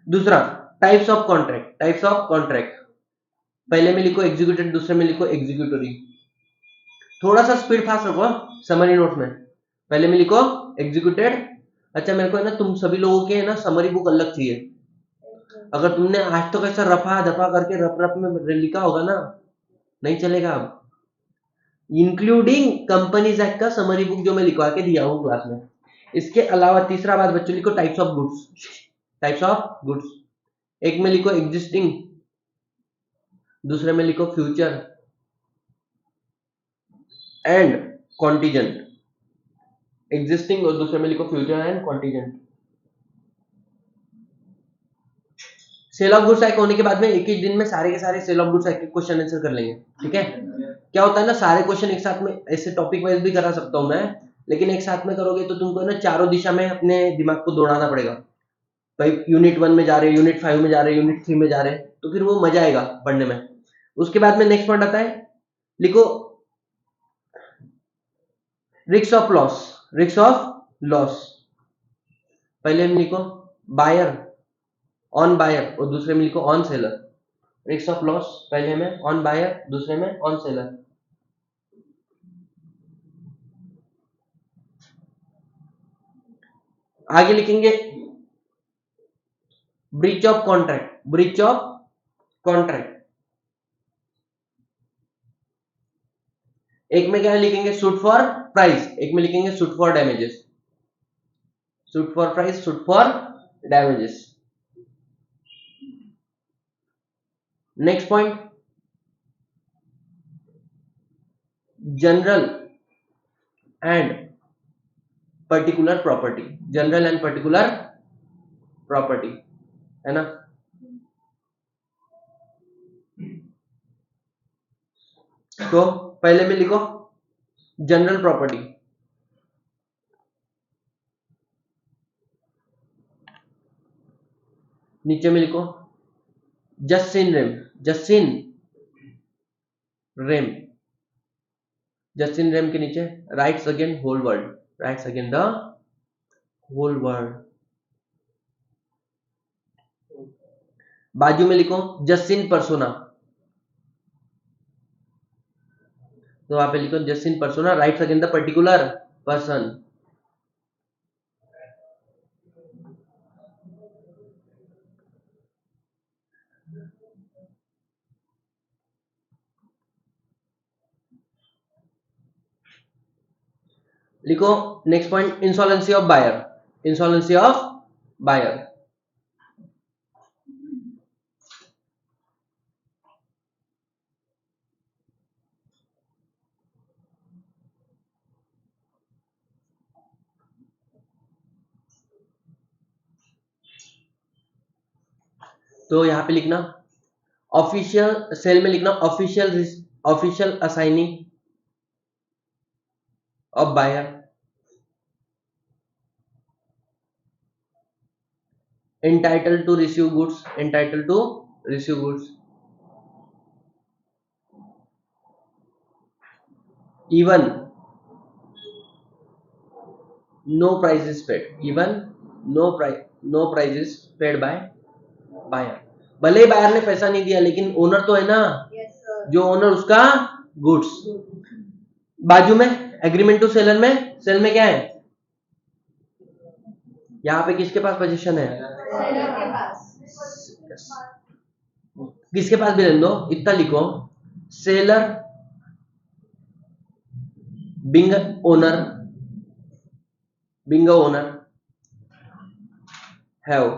दूसरा types of contract, types of contract, पहले में लिखो एग्जीक्यूटेड, दूसरे में लिखो एग्जीक्यूटरी। थोड़ा सा स्पीड फास्ट रखो समरी नोट्स में। पहले में लिखो एग्जीक्यूटेड। अच्छा, मेरे को है ना, तुम सभी लोगों के है ना समरी बुक अलग चाहिए। अगर तुमने आज तो कैसा रफा दफा करके रफ रफ में लिखा होगा ना, नहीं चलेगा। अब इंक्लूडिंग कंपनीज एक्ट का समरी बुक जो मैं लिखवा के दिया हूँ क्लास में। इसके अलावा तीसरा बात बच्चों लिखो types of goods, types of goods. एक में लिखो एग्जिस्टिंग, दूसरे में लिखो फ्यूचर एंड कॉन्टीजेंट। एग्जिस्टिंग और दूसरे में लिखो future and contingent. Sale of goods act होने के बाद में एक ही दिन में सारे के सारे सेल ऑफ गुड्स एक्ट के क्वेश्चन आंसर कर लेंगे, ठीक है। क्या होता है ना, सारे क्वेश्चन एक साथ में ऐसे टॉपिक वाइज भी करा सकता हूं मैं, लेकिन एक साथ में करोगे तो तुमको ना चारों दिशा में अपने दिमाग को दौड़ाना पड़ेगा। भाई यूनिट 1 में जा रहे, यूनिट 5 में जा रहे, यूनिट 3 में जा रहे, तो फिर वो मजा आएगा पढ़ने में। उसके बाद में नेक्स्ट पॉइंट आता है, लिखो risk of loss, risk of loss. पहले में लिखो बायर, ऑन बायर, और दूसरे में लिखो on seller. Risk of loss पहले में ऑन बायर, दूसरे में ऑन सेलर। आगे लिखेंगे breach of contract, breach of contract. एक में क्या लिखेंगे सूट फॉर प्राइस, एक में लिखेंगे suit for damages, suit for price, suit for damages. Next point general and particular property, general and particular property है ना। तो पहले में लिखो जनरल प्रॉपर्टी, नीचे में लिखो jus in rem, jus in rem, jus in rem के नीचे rights against whole world, rights against the whole world. बाजू में लिखो जस्टिन परसोना, तो वहां पे लिखो jus in personam rights against the particular person. लिखो next point insolvency of buyer, insolvency of buyer. तो यहां पे लिखना ऑफिशियल, सेल में लिखना official, official assignee of buyer, entitled to receive goods, entitled to receive goods, even no price is paid, even no price is paid by buyer। भले ही buyer ने पैसा नहीं दिया, लेकिन ओनर तो है ना, जो ओनर उसका गुड्स। बाजू में एग्रीमेंट टू सेलर में, सेल में क्या है, यहाँ पे किसके पास पोजीशन है, सेलर के पास, किसके पास भी रहने दो, इतना लिखो seller being owner, being a owner have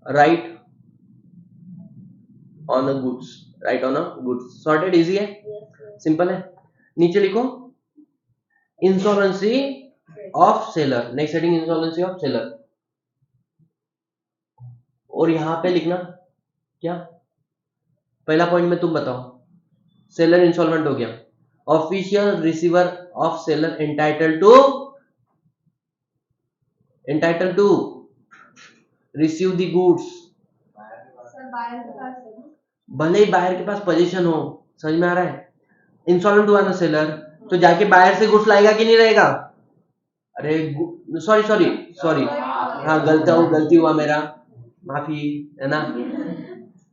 right on a goods, right on a goods. Sorted, easy है, सिंपल है. नीचे लिखो insolvency of seller, next heading insolvency of seller. और यहां पे लिखना क्या, पहला पॉइंट में तुम बताओ. सेलर इंसॉल्वेंट हो गया, official receiver of seller entitled to receive the goods. भले ही बायर के पास पोजीशन हो, समझ में आ रहा है. इंसॉल्वेंट हुआ ना सेलर, तो जाके बायर से गुड्स लाएगा कि नहीं रहेगा. अरे सॉरी, हाँ गलती हुआ मेरा, माफी है ना.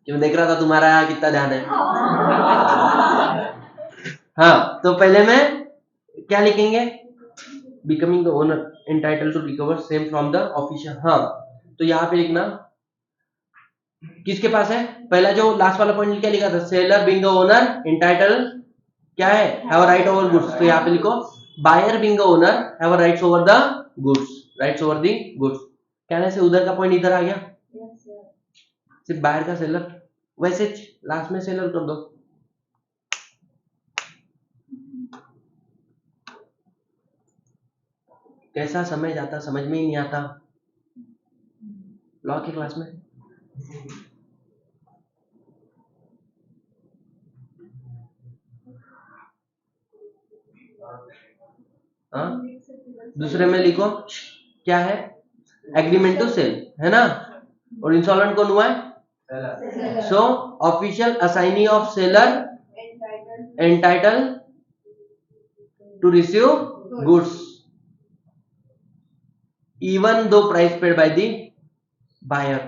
क्यों देख रहा था तुम्हारा कितना ध्यान है. हाँ, तो पहले में क्या लिखेंगे, becoming the owner entitled to recover same from the official. हाँ, तो यहाँ पे लिखना किसके पास है, पहला जो लास्ट वाला पॉइंट क्या लिखा था, seller being the owner entitled क्या है, have a right over goods. तो यहाँ पे लिखो buyer being the owner have a rights over the goods, rights over the goods. कहने से उधर का पॉइंट इधर आ गया. सिर्फ बायर का सेलर, वैसे लास्ट में सेलर कर दो. कैसा समय जाता समझ में ही नहीं आता लॉ की क्लास में. हाँ, दूसरे में लिखो क्या है, एग्रीमेंट टू सेल है ना. और इंसॉल्वेंट कौन हुआ है, so official assignee of seller entitle to receive goods even though price paid by the buyer.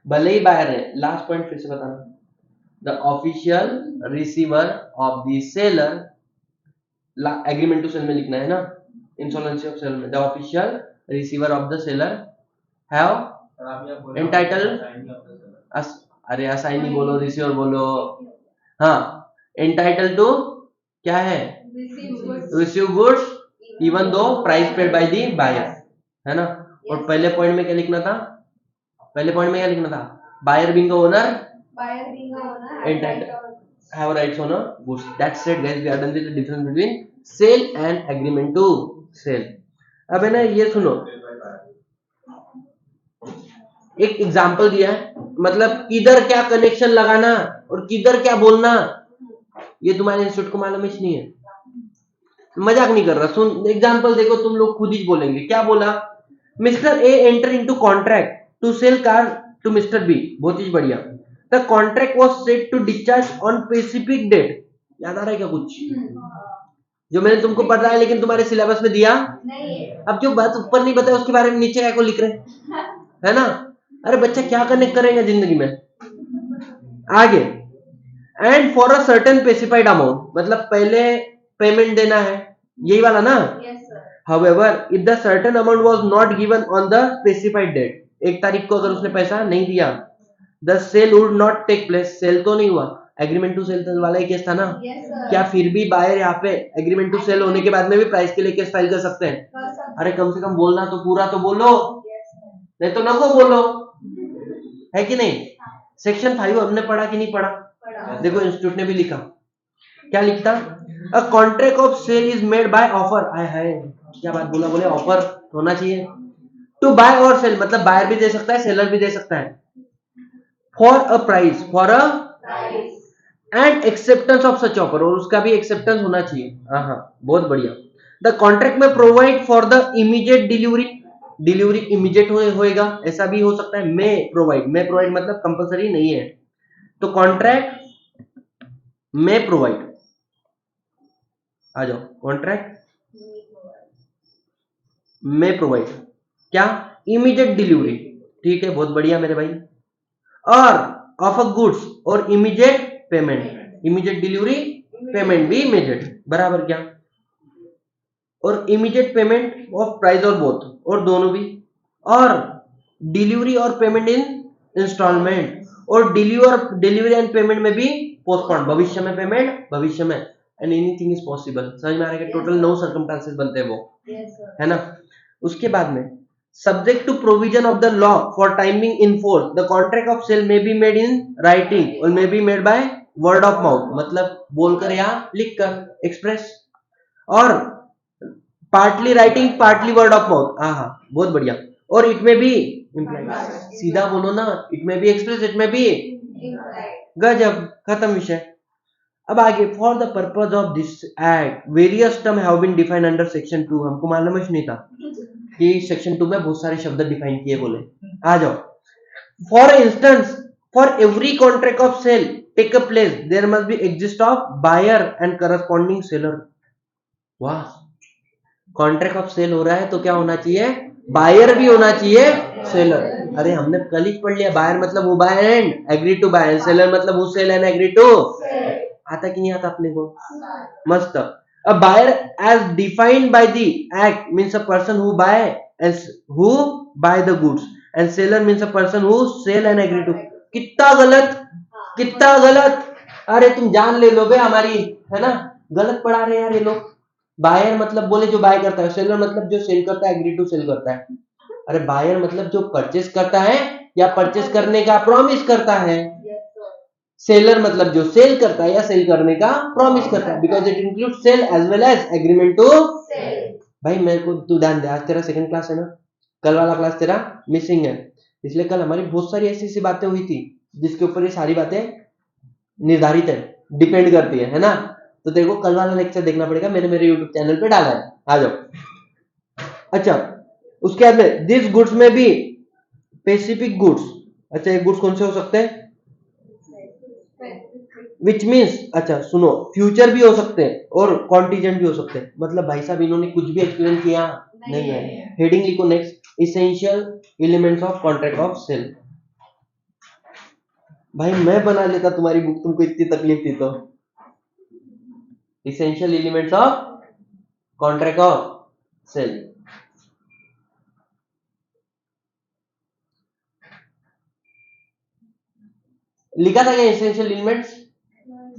भले ही बायर है, लास्ट पॉइंट फिर से बताना, the official receiver of the seller, agreement to sale में लिखना है ना, इंसॉल्वेंसी ऑफ सेलर में the official receiver of the seller have entitle, अरे असाइनी बोलो, रिसीवर बोलो. हाँ, एंटाइटल टू क्या है, receive goods even though price paid by the buyer, है ना. और पहले पॉइंट में क्या लिखना था, buyer being the owner entitled have rights on a goods. That's it guys, we are done with the difference between sale and agreement to sale. अब है ना, ये सुनो, एक एग्जांपल दिया है, मतलब किधर क्या कनेक्शन लगाना और किधर क्या बोलना, ये तुम्हारे इंस्टीट्यूट को मालूम ही नहीं है. मजाक नहीं कर रहा. सुन एग्जांपल देखो, तुम लोग खुद ही बोलेंगे. क्या बोला, mister A enter into contract to sale car to mister B. बहुत ही बढ़िया. The contract was set to discharge on specific date. याद आ रहा है क्या कुछ, जो मैंने तुमको पढ़ा है लेकिन तुम्हारे सिलेबस में दिया नहीं है. अब जो बात ऊपर नहीं बताया उसके बारे में नीचे क्या को लिख रहे है ना. अरे बच्चा क्या कनेक्ट करेगा जिंदगी में. आगे, and for a certain specified amount, मतलब पहले पेमेंट देना है, यही वाला ना. However, if the certain amount was not given on the specified date, एक तारीख को अगर उसने पैसा नहीं दिया, the sale would not take place. Sale तो नहीं हुआ, एग्रीमेंट टू सेल वाला ही केस था ना. क्या फिर भी बायर यहाँ पे एग्रीमेंट टू सेल होने के बाद में भी प्राइस के लिए केस फाइल कर सकते हैं. अरे कम से कम बोलना तो पूरा तो बोलो, नहीं तो नको बोलो, है कि नहीं. सेक्शन 5 हमने पढ़ा कि नहीं पढ़ा, देखो इंस्टीट्यूट ने भी लिखा. क्या लिखता, a contract of sale is made by offer. आय हाय क्या बात बोला, बोले ऑफर होना चाहिए. टू बाय और सेल, मतलब बायर भी दे सकता है, सेलर भी दे सकता है. For a price, and acceptance of such offer, और उसका भी एक्सेप्टेंस होना चाहिए. हाँ, बहुत बढ़िया. द कॉन्ट्रैक्ट में provide for the immediate delivery immediate होएगा, ऐसा भी हो सकता है. मे प्रोवाइड मतलब कंपलसरी नहीं है. तो कॉन्ट्रैक्ट में प्रोवाइड, आ जाओ, कॉन्ट्रैक्ट में प्रोवाइड क्या, इमीडिएट डिलीवरी. ठीक है, बहुत बढ़िया मेरे भाई. और ऑफ अ गुड्स और immediate payment, immediate delivery payment भी इमीडिएट, बराबर क्या. और इमीडिएट पेमेंट ऑफ प्राइस और बोथ, और दोनों भी. और डिलीवरी और पेमेंट इन इंस्टॉलमेंट, और डिलीवरी एंड पेमेंट में भी पोस्टपोन, भविष्य में पेमेंट, भविष्य में. And anything is possible. समझ में आ रहा है कि टोटल 9 सर्कमस्टांसेस बनते हैं वो, है ना. उसके बाद में subject to provision of the law for timing in force the contract of sale may be made in writing और may be made by word of mouth, मतलब बोलकर या लिखकर एक्सप्रेस, और partly writing partly word of mouth. हाँ हाँ बहुत बढ़िया। और इट में भी सीधा बोलो ना, इट में भी एक्सप्रेस, इट में भी गजब, खत्म विषय। अब आगे for the purpose of this act various term have been defined under section 2। हमको मालूम ही नहीं था कि सेक्शन 2 में बहुत सारे शब्द डिफाइन किए बोले। आ जाओ। For instance for every contract of sale take a place there must be exist of buyer and corresponding seller. वाह, कॉन्ट्रैक्ट ऑफ सेल हो रहा है तो क्या होना चाहिए, बायर भी होना चाहिए, सेलर। अरे हमने कल ही पढ़ लिया, बायर मतलब who buy and agree to buy, seller मतलब who sell and agree to. आता कि नहीं आता अपने को? मस्त। A buyer as defined by the act means a person who buy the goods and seller means a person who sell and agree to. कितना गलत, कितना गलत। अरे तुम जान ले लो बे हमारी, है ना, गलत पढ़ा रहे हैं यार ये लोग। बायर मतलब बोले जो बाय करता है, सेलर मतलब जो सेल करता है, एग्री टू सेल करता है। अरे बायर मतलब जो परचेस करता है या परचेस करने का प्रॉमिस करता है, सेलर मतलब जो सेल करता है या सेल करने का प्रॉमिस करता है, because it include sale as well as agreement to sale. भाई मेरे को तू ध्यान दे, आज तेरा सेकंड क्लास है ना, कल वाला क्लास तेरा मिसिंग है, इसलिए कल हमारी बहुत सारी ऐसी ऐसी बातें हुई थी जिसके ऊपर ये सारी बातें निर्धारित है, डिपेंड करती है ना। तो तेरे को कल वाला लेक्चर देखना पड़ेगा, मैंने मेरे यूट्यूब चैनल पे डाला है, आ जाओ। अच्छा, उसके बाद में दिस गुड्स में भी स्पेसिफिक गुड्स। अच्छा, ये गुड्स कौन से हो सकते हैं? विच मीन्स, अच्छा सुनो, फ्यूचर भी हो सकते हैं और कॉन्टीजेंट भी हो सकते हैं। मतलब भाई साहब इन्होंने कुछ भी एक्सप्लेन किया नहीं है। हेडिंग लिखो next, essential elements of contract of sale. भाई मैं बना लेता तुम्हारी बुक, तुमको इतनी तकलीफ थी तो। Essential elements of contract of sale. लिखा था क्या इसेंशियल एलिमेंट्स?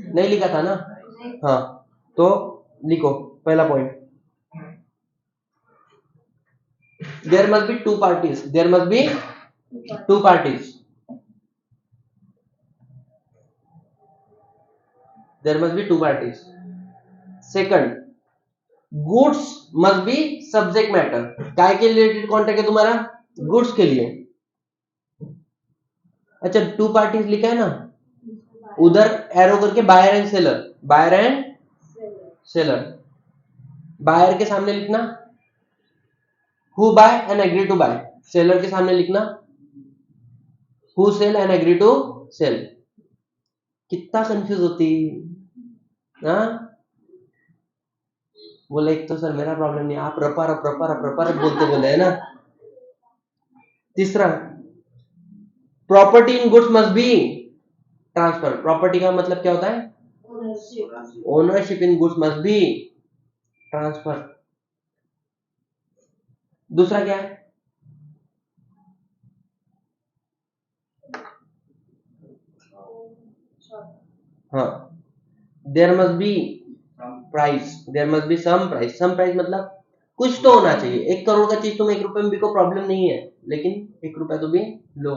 नहीं लिखा था ना? हाँ, तो लिखो पहला point, there must be two parties, there must be two parties, there must be two parties. Second, goods must be subject matter. काय के रिलेटेड कॉन्ट्रैक्ट है तुम्हारा? गुड्स के लिए। अच्छा, टू पार्टीज लिखा है ना, उधर एरो करके buyer and seller, buyer and seller. Buyer के सामने लिखना who buy and agree to buy, seller के सामने लिखना who sell and agree to sell. कितना कंफ्यूज होती ना। बोले एक तो सर मेरा प्रॉब्लम नहीं, आप रपा रप बोलते बोले है ना। तीसरा, property in goods must be transfer. Property का मतलब क्या होता है? Ownership in goods must be transfer. दूसरा क्या है? हाँ, there must be price, there must be some price. Some price मतलब कुछ तो होना चाहिए। 1 करोड़ का चीज तुम 1 रुपए में भी को प्रॉब्लम नहीं है, लेकिन 1 रुपया तो भी लो।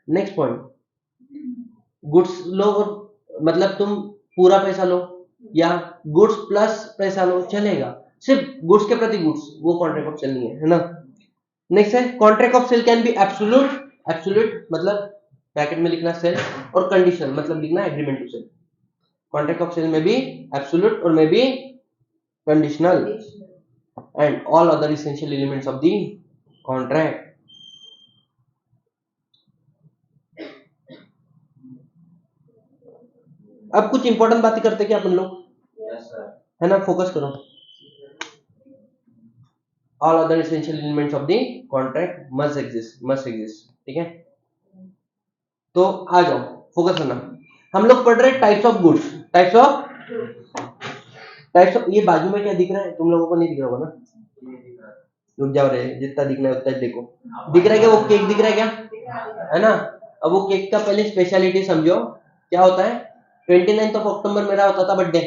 नेक्स्ट पॉइंट, गुड्स लो मतलब तुम पूरा पैसा लो या गुड्स प्लस पैसा लो चलेगा, सिर्फ गुड्स के प्रति गुड्स, वो कॉन्ट्रैक्ट ऑफ सेल नहीं है ना। नेक्स्ट है, contract of sale can be absolute, absolute मतलब ब्रैकेट में लिखना सेल, और कंडीशनल मतलब लिखना agreement to sale. Contract of sale में भी एब्सोल्यूट और में भी conditional, and all other essential elements of the contract. अब कुछ इंपॉर्टेंट बातें करते क्या अपन लोग? yes, है ना, फोकस करो। all other essential elements of the contract must exist, ठीक है। तो आ जाओ, फोकस करना। हम लोग पढ़ रहे types of goods, types of ये बाजू में क्या दिख रहा है तुम लोगों को? नहीं दिख रहा होगा ना, रुक जाओ रे, जितना दिखना है उतना देखो। दिख रहा है क्या वो केक दिख रहा है क्या, है ना? अब वो केक का पहले स्पेशलिटी समझो क्या होता है। 29 ऑफ अक्टूबर मेरा होता था बर्थडे,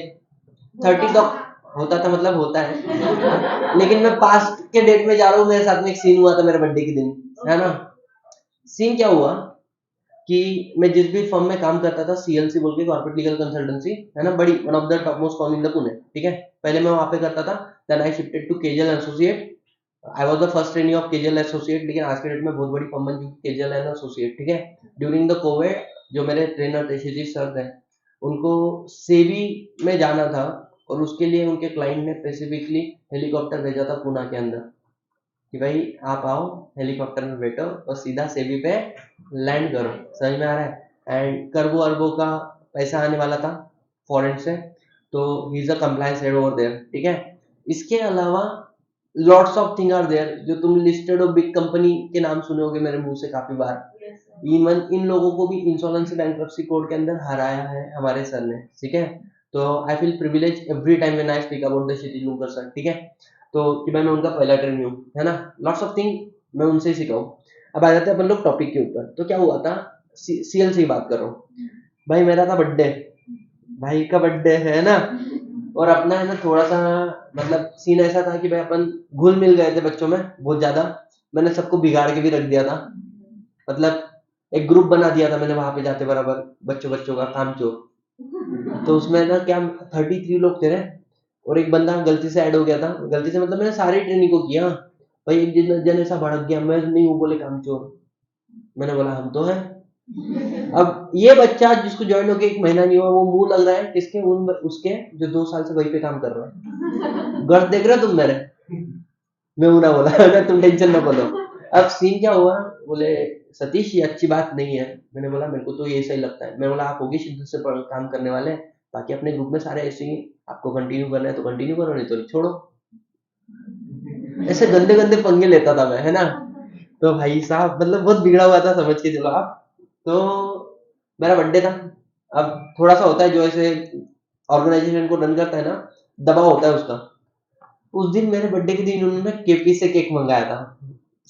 30 होता था मतलब होता है लेकिन मैं पास्ट के डेट में जा रहा हूँ। मेरे साथ में एक सीन हुआ था मेरे बर्थडे के दिन, है ना। सीन क्या हुआ कि मैं जिस भी फर्म में काम करता था, सीएलसी बोल के, कॉर्पोरेट लीगल कंसल्टेंसी, है ना, बड़ी, one of the top most firm in the Pune, ठीक है। पहले मैं वहां पे करता था, then I shifted to Kejal associate. I was the first trainee of Kejal associate, लेकिन आज के डेट में बहुत बड़ी फर्म बन चुकी केजल एंड एसोसिएट, ठीक है। ड्यूरिंग द कोविड जो मेरे ट्रेनर थे शिजी सर थे, उनको सेबी में जाना था और उसके लिए उनके क्लाइंट ने स्पेसिफिकली हेलीकॉप्टर भेजा था पूना के अंदर कि भाई आप आओ, हेलीकॉप्टर में बैठो और सीधा सेबी पे लैंड करो। समझ में आ रहा है। एंड करबो अरबों का पैसा आने वाला था फॉरेन से, तो he is a compliance head over there, ठीक है। इसके अलावा lots of thing are there, जो तुम लिस्टेड और बिग कंपनी के नाम सुने होगे मेरे मुंह से काफी बार। इवन इन लोगों को भी इंसॉल्वेंसी बैंक्रप्सी कोर्ट के अंदर हराया है हमारे सर ने, ठीक है। तो I feel privilege every time when I speak about the Kshitij Lunkar sir, ठीक है। तो कि भाई मैं उनका पहला ट्रेनी हूँ, है ना। लॉट्स ऑफ थिंग मैं उनसे ही सीखा हूँ। अब आ जाते हैं अपन लोग टॉपिक के ऊपर। तो क्या हुआ था, सीएल से ही बात कर रहा हूँ भाई। मेरा था बर्थडे, भाई का बर्थडे है ना, और अपना है ना थोड़ा सा मतलब सीन ऐसा था कि भाई अपन घुल मिल गए थे बच्चों में बहुत ज्यादा। मैंने सबको बिगाड़ के भी रख दिया था, मतलब एक ग्रुप बना दिया था मैंने वहां पे जाते बराबर, बच्चों बच्चों का काम चोर। तो उसमें ना क्या 33 लोग थे और एक बंदा गलती से ऐड हो गया था। गलती से मतलब मैंने सारी ट्रेनिंग को किया भाई। एक जन ऐसा भड़क गया, मैं नहीं हूँ बोले काम चोर। मैंने बोला हम तो है। अब ये बच्चा जिसको ज्वाइन होके 1 महीना नहीं हुआ, वो मुंह लग रहा है किसके, उसके जो 2 साल से वहीं पे काम कर रहा है। गर्द देख रहे हो तुम मेरे। मैं उन्हें बोला तुम टेंशन ना बोलो। अब सीन क्या हुआ, बोले सतीश ये अच्छी बात नहीं है। मैंने बोला मेरे को तो ये सही लगता है। मैं बोला आप होगी शिद्दत से काम करने वाले, बाकी अपने ग्रुप में सारे ऐसे ही, आपको कंटिन्यू करना है तो कंटिन्यू करो, नहीं तो छोड़ो। ऐसे गंदे गंदे पंगे लेता था मैं, है ना। तो भाई साहब मतलब बहुत बिगड़ा हुआ था, समझ के चलो आप। तो मेरा बर्थडे था। अब थोड़ा सा होता है जो ऐसे ऑर्गेनाइजेशन को रन करता है ना, दबाव होता है उसका। उस दिन मेरे बर्थडे के दिन उन्होंने केपी से केक मंगाया था,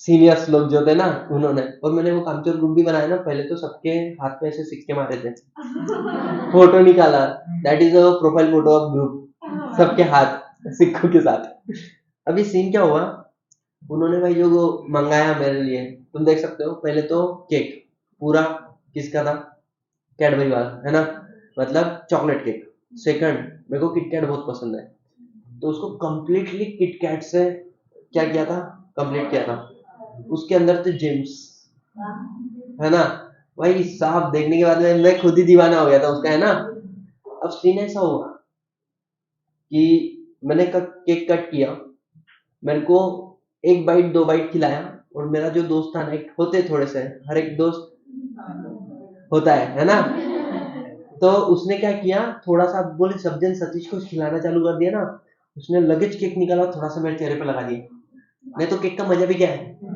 सीनियर्स लोग जो थे ना उन्होंने। और मैंने वो कामचोर ग्रुप भी बनाया ना, पहले तो सबके हाथ में ऐसे सिक्के मारे थे, फोटो निकाला, that is a profile photo of group, सबके हाथ सिक्कों के साथ। अभी सीन क्या हुआ, उन्होंने भाई जो वो मंगाया मेरे लिए, तुम देख सकते हो। पहले तो केक पूरा किसका था, कैडबरी वाला, है ना, मतलब चॉकलेट केक। सेकंड, मेरे को किटकैट बहुत पसंद है, तो उसको कंप्लीटली किटकैट से क्या किया था, कंप्लीट किया था। उसके अंदर थे जेम्स, है ना। भाई साहब देखने के बाद में मैं खुद ही दीवाना हो गया था उसका, है ना। अब सीन ऐसा हुआ कि मैंने केक कट किया, मेरे को 1 बाइट 2 बाइट खिलाया, और मेरा जो दोस्त था ना, एक होते थोड़े से, हर एक दोस्त होता है ना। तो उसने क्या किया, थोड़ा सा बोले सब जन सतीश को खिलाना चालू कर दिया ना, उसने लगेज केक निकाला, थोड़ा सा मेरे चेहरे पे लगा दिया। नहीं तो केक का मजा भी क्या है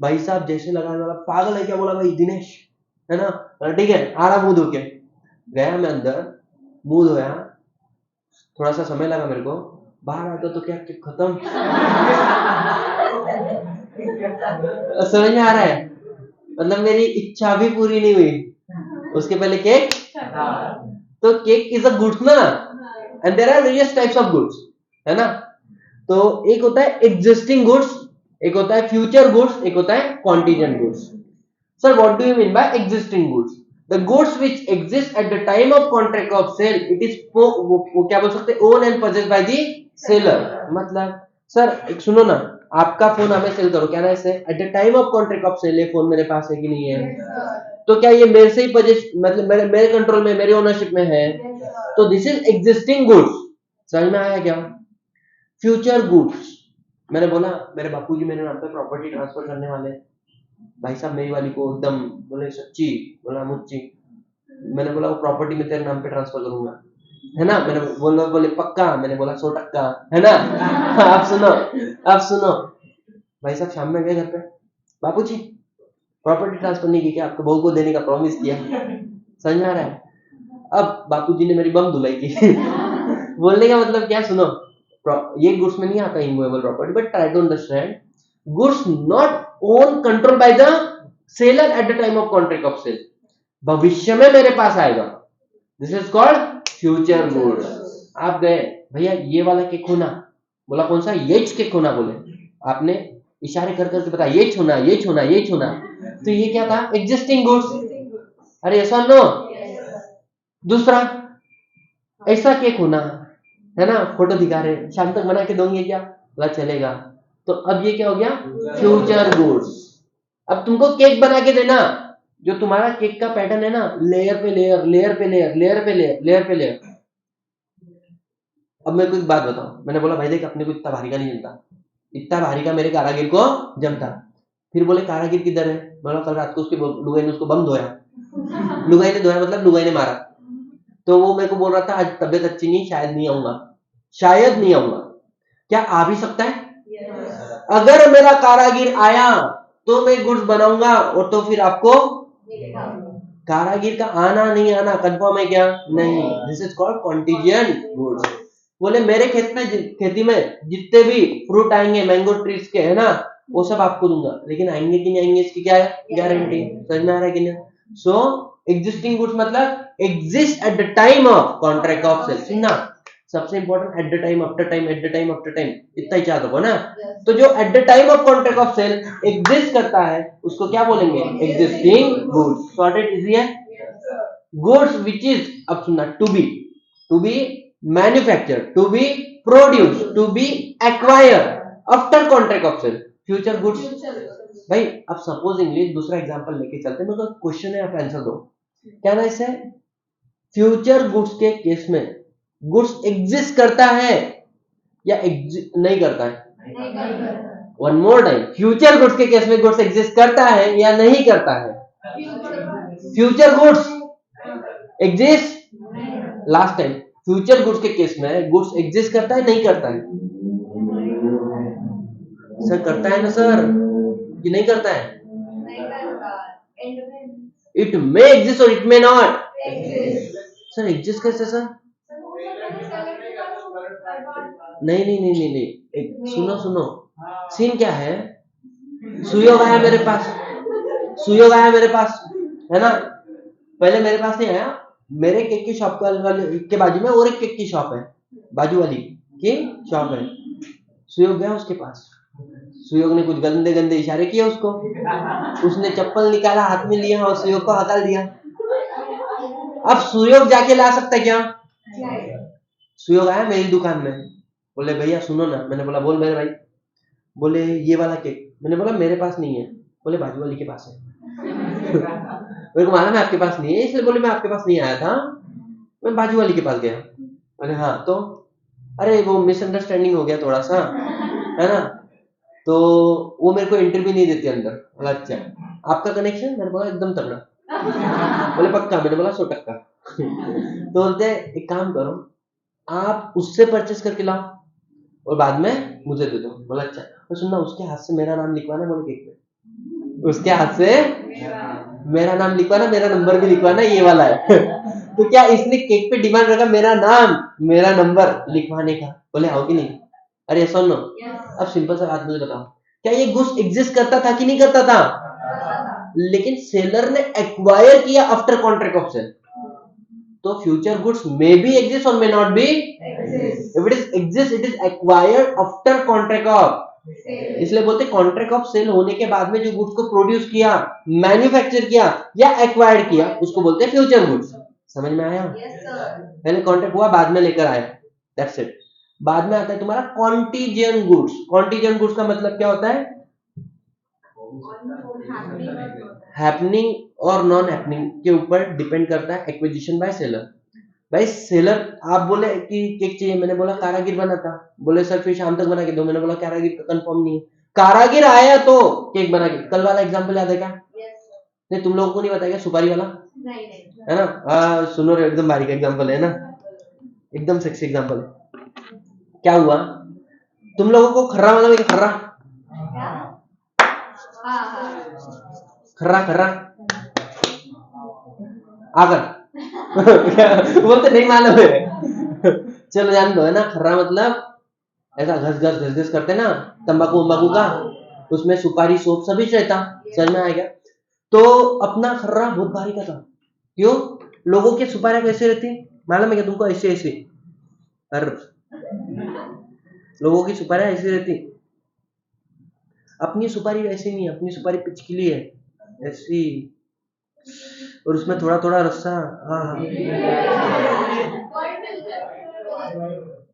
भाई साहब, जैसे लगाने वाला पागल है क्या, बोला भाई दिनेश, है ना, ठीक है आ रहा, मुंह धो के गया मैं अंदर, मुंह धोया, थोड़ा सा समय लगा मेरे को, बाहर आता तो क्या केक खत्म। समझ में आ रहा है, मतलब मेरी इच्छा भी पूरी नहीं हुई, उसके पहले केक। तो केक इज अ गुड्स ना, and there are various types of goods, है ना। तो एक होता है एग्जिस्टिंग गुड्स, एक होता है फ्यूचर गुड्स, एक होता है contingent goods. Sir what do you mean by existing goods? The goods which exist at the time of contract of sale, it is वो क्या बोल सकते हैं, own and purchase by the seller. मतलब sir एक सुनो ना, आपका फोन हमें सेल करो, क्या ना ऐसे at the time of contract of sale, ये फोन मेरे पास है कि नहीं है, तो क्या ये मेरे से ही परचेज, मतलब मेरे कंट्रोल में, मेरे ओनरशिप में है, तो दिस इज एग्जिस्टिंग गुड्स। समझ में आया क्या? फ्यूचर गुड्स, मैंने बोला मेरे बापूजी मेरे नाम पे प्रॉपर्टी ट्रांसफर करने वाले हैं। भाई साहब मेरी वाली को एकदम बोले सच्ची, बोला मुच्ची। मैंने बोला वो प्रॉपर्टी में तेरे नाम पे ट्रांसफर करूंगा, है ना। मैंने बोले पक्का, मैंने बोला 100%, है ना। आप सुनो, आप सुनो, भाई साहब शाम में गए घर पे, बापूजी प्रॉपर्टी ट्रांसफर नहीं की क्या, आपके बहू को देने का प्रॉमिस किया। समझ आ रहा है? अब बापूजी ने मेरी बम धुलाई की। बोलने का मतलब क्या, सुनो, ये गुड्स में नहीं आता immovable property, but try to understand goods not own control by the seller at the time of contract of sale, भविष्य में मेरे पास आएगा, this is called future goods. आप गए भैया ये वाला केक होना, बोला कौन सा, ये केक होना, बोले आपने इशारे कर करके बताया ये छूना ये छूना ये छूना, तो ये क्या था, एग्जिस्टिंग गुड्स। अरे ऐसा नो। दूसरा ऐसा केक होना है ना, फोटो दिखा रहे, शाम तक बना के दोगे क्या, बोला चलेगा। तो अब ये क्या हो गया, फ्यूचर गुड्स। अब तुमको केक बना के देना, जो तुम्हारा केक का पैटर्न है ना, लेयर पे लेयर लेयर पे लेयर लेयर पे लेयर लेयर पे लेयर। अब मैं कोई बात बताऊं, मैंने बोला भाई देख अपने को इतना भारी का नहीं जमता, इतना भारी का मेरे कारागिर को जमता। फिर बोले कारागिर किधर है, बोला कल रात को उसके लुगाई ने उसको बम धोया। लुगाई ने धोया मतलब लुगाई ने मारा। तो वो मेरे को बोल रहा था आज तबीयत अच्छी नहीं, शायद नहीं आऊंगा, शायद नहीं आऊंगा। क्या आ भी सकता है? अगर मेरा कारागिर आया तो मैं गुड्स बनाऊंगा, और तो फिर आपको कारागिर का आना नहीं आना कंफर्म है क्या? नहीं। This is called contingent goods. बोले मेरे खेती में जितने भी फ्रूट आएंगे मैंगो ट्रीज के है ना, वो सब आपको दूंगा, लेकिन आएंगे कि नहीं आएंगे इसकी क्या है गारंटी? समझ में आ रहा है कि नहीं? सो एग्जिस्टिंग गुड्स मतलब exist at the time of contract of sale. सुनना सबसे important, at the time, after time, at the time, after time, इतना ही याद रखो ना। तो जो at the time of contract of sale exist करता है उसको क्या बोलेंगे? Existing goods. सॉर्टेड इजी है। गुड्स विच इज, अब सुनना, to be manufactured, to be produce, to be acquire after contract of sale, future goods. भाई अब सपोज इंग्लिश दूसरा एग्जांपल लेके चलते हैं, मेरे को क्वेश्चन है, आप आंसर दो। क्या ना इसे, फ्यूचर गुड्स के केस में गुड्स एग्जिस्ट करता है या नहीं करता है? One more time, future goods के केस में गुड्स एग्जिस्ट करता है या नहीं करता है? Future goods exist. Last time, future goods के केस में गुड्स एग्जिस्ट करता है नहीं करता है? सर करता है ना सर, कि नहीं करता है? इट मे एग्जिस्ट और it may not. Sir exist कैसे सर? नहीं नहीं नहीं नहीं नहीं, सुनो सुनो, सीन क्या है, सुयोग आया मेरे पास, सुयोग आया मेरे पास है ना, पहले मेरे पास नहीं आया, मेरे केक की शॉप के बाजू में और एक केक की शॉप है, बाजू वाली की शॉप है। सुयोग गया उसके पास, सुयोग ने कुछ गंदे गंदे इशारे किए उसको, उसने चप्पल निकाला हाथ में लिया और सुयोग को हटा दिया। अब सुयोग जाके ला सकता है क्या? सुयोग आया मेरी दुकान में, बोले भैया सुनो ना, मैंने बोला बोल मेरे भाई, बोले ये वाला केक, मैंने बोला मेरे पास नहीं है, बोले बाजू वाली के पास है। मेरे को मालूम है आपके पास नहीं है, इसलिए बोले मैं आपके पास नहीं आया था, मैं बाजू वाली के पास गया। अरे हाँ तो, अरे वो मिसअंडरस्टैंडिंग हो गया थोड़ा सा है ना, तो वो मेरे को एंट्री भी नहीं देती अंदर। बोला अच्छा आपका कनेक्शन, मैंने बोला एकदम तगड़ा। बोले पक्का, मैंने बोला 100%। तो बोलते एक काम करो, आप उससे परचेस करके लाओ और बाद में मुझे दे दो। बोला अच्छा, तो सुनना उसके हाथ से मेरा नाम लिखवाना, बोले केक में उसके हाथ से मेरा नाम लिखवाना, मेरा नंबर भी लिखवाना, ये वाला है। तो क्या इसने केक पे डिमांड रखा मेरा नाम मेरा नंबर लिखवाने का? बोले आओ कि नहीं? अरे सुनो, अब सिंपल सा बात मुझे बताओ, क्या ये गुड्स एग्जिस्ट करता था कि नहीं करता था? लेकिन सेलर ने एक्वायर किया आफ्टर कॉन्ट्रैक्ट ऑफ सेल, तो future goods may be exist और may not be. If it is exist it is acquired after contract of, इसलिए बोलते कॉन्ट्रैक्ट ऑफ सेल होने के बाद में जो गुड्स को प्रोड्यूस किया, मैन्युफैक्चर किया या एक्वायर्ड किया, उसको बोलते हैं फ्यूचर गुड्स। समझ में आया? पहले कॉन्ट्रैक्ट हुआ, बाद में लेकर आया, दैट्स इट। बाद में आता है तुम्हारा कॉन्टीजेंट गुड्स। कॉन्टीजेंट गुड्स का मतलब क्या होता है? हैपनिंग और नॉन हैपनिंग के ऊपर डिपेंड करता है एक्विजिशन बाय सेलर। भाई सेलर आप बोले कि केक चाहिए, मैंने बोला कारागिर बना था, बोले सर फिर शाम तक बना के दो, मैंने बोला कारागिर का कंफर्म नहीं है, कारागिर आया तो केक बना के। कल वाला एग्जांपल याद है क्या? नहीं तुम लोगों को नहीं बताया सुपारी वाला? नहीं है ना, सुनो रे, एकदम बारीक एग्जांपल है ना, एकदम सेक्सी एग्जांपल है। क्या हुआ, तुम लोगों को खर्रा मतलब खर्रा, खर्रा खर्रा आकर वो तो नहीं मालूम है, चलो जान दो, है ना। खर्रा मतलब ऐसा घस घस घस घस करते ना, तंबाकू वंबाकू का, उसमें सुपारी सोप सभी रहता। समझ में आएगा? तो अपना खर्रा बहुत भारी का था। क्यों? लोगों के सुपारियां कैसे रहती मालूम है क्या तुमको? ऐसे ऐसे लोगों की सुपारी ऐसी रहती, अपनी सुपारी वैसी नहीं, अपनी सुपारी पिचकिली है ऐसी, और उसमें थोड़ा थोड़ा रस्सा। हाँ हाँ,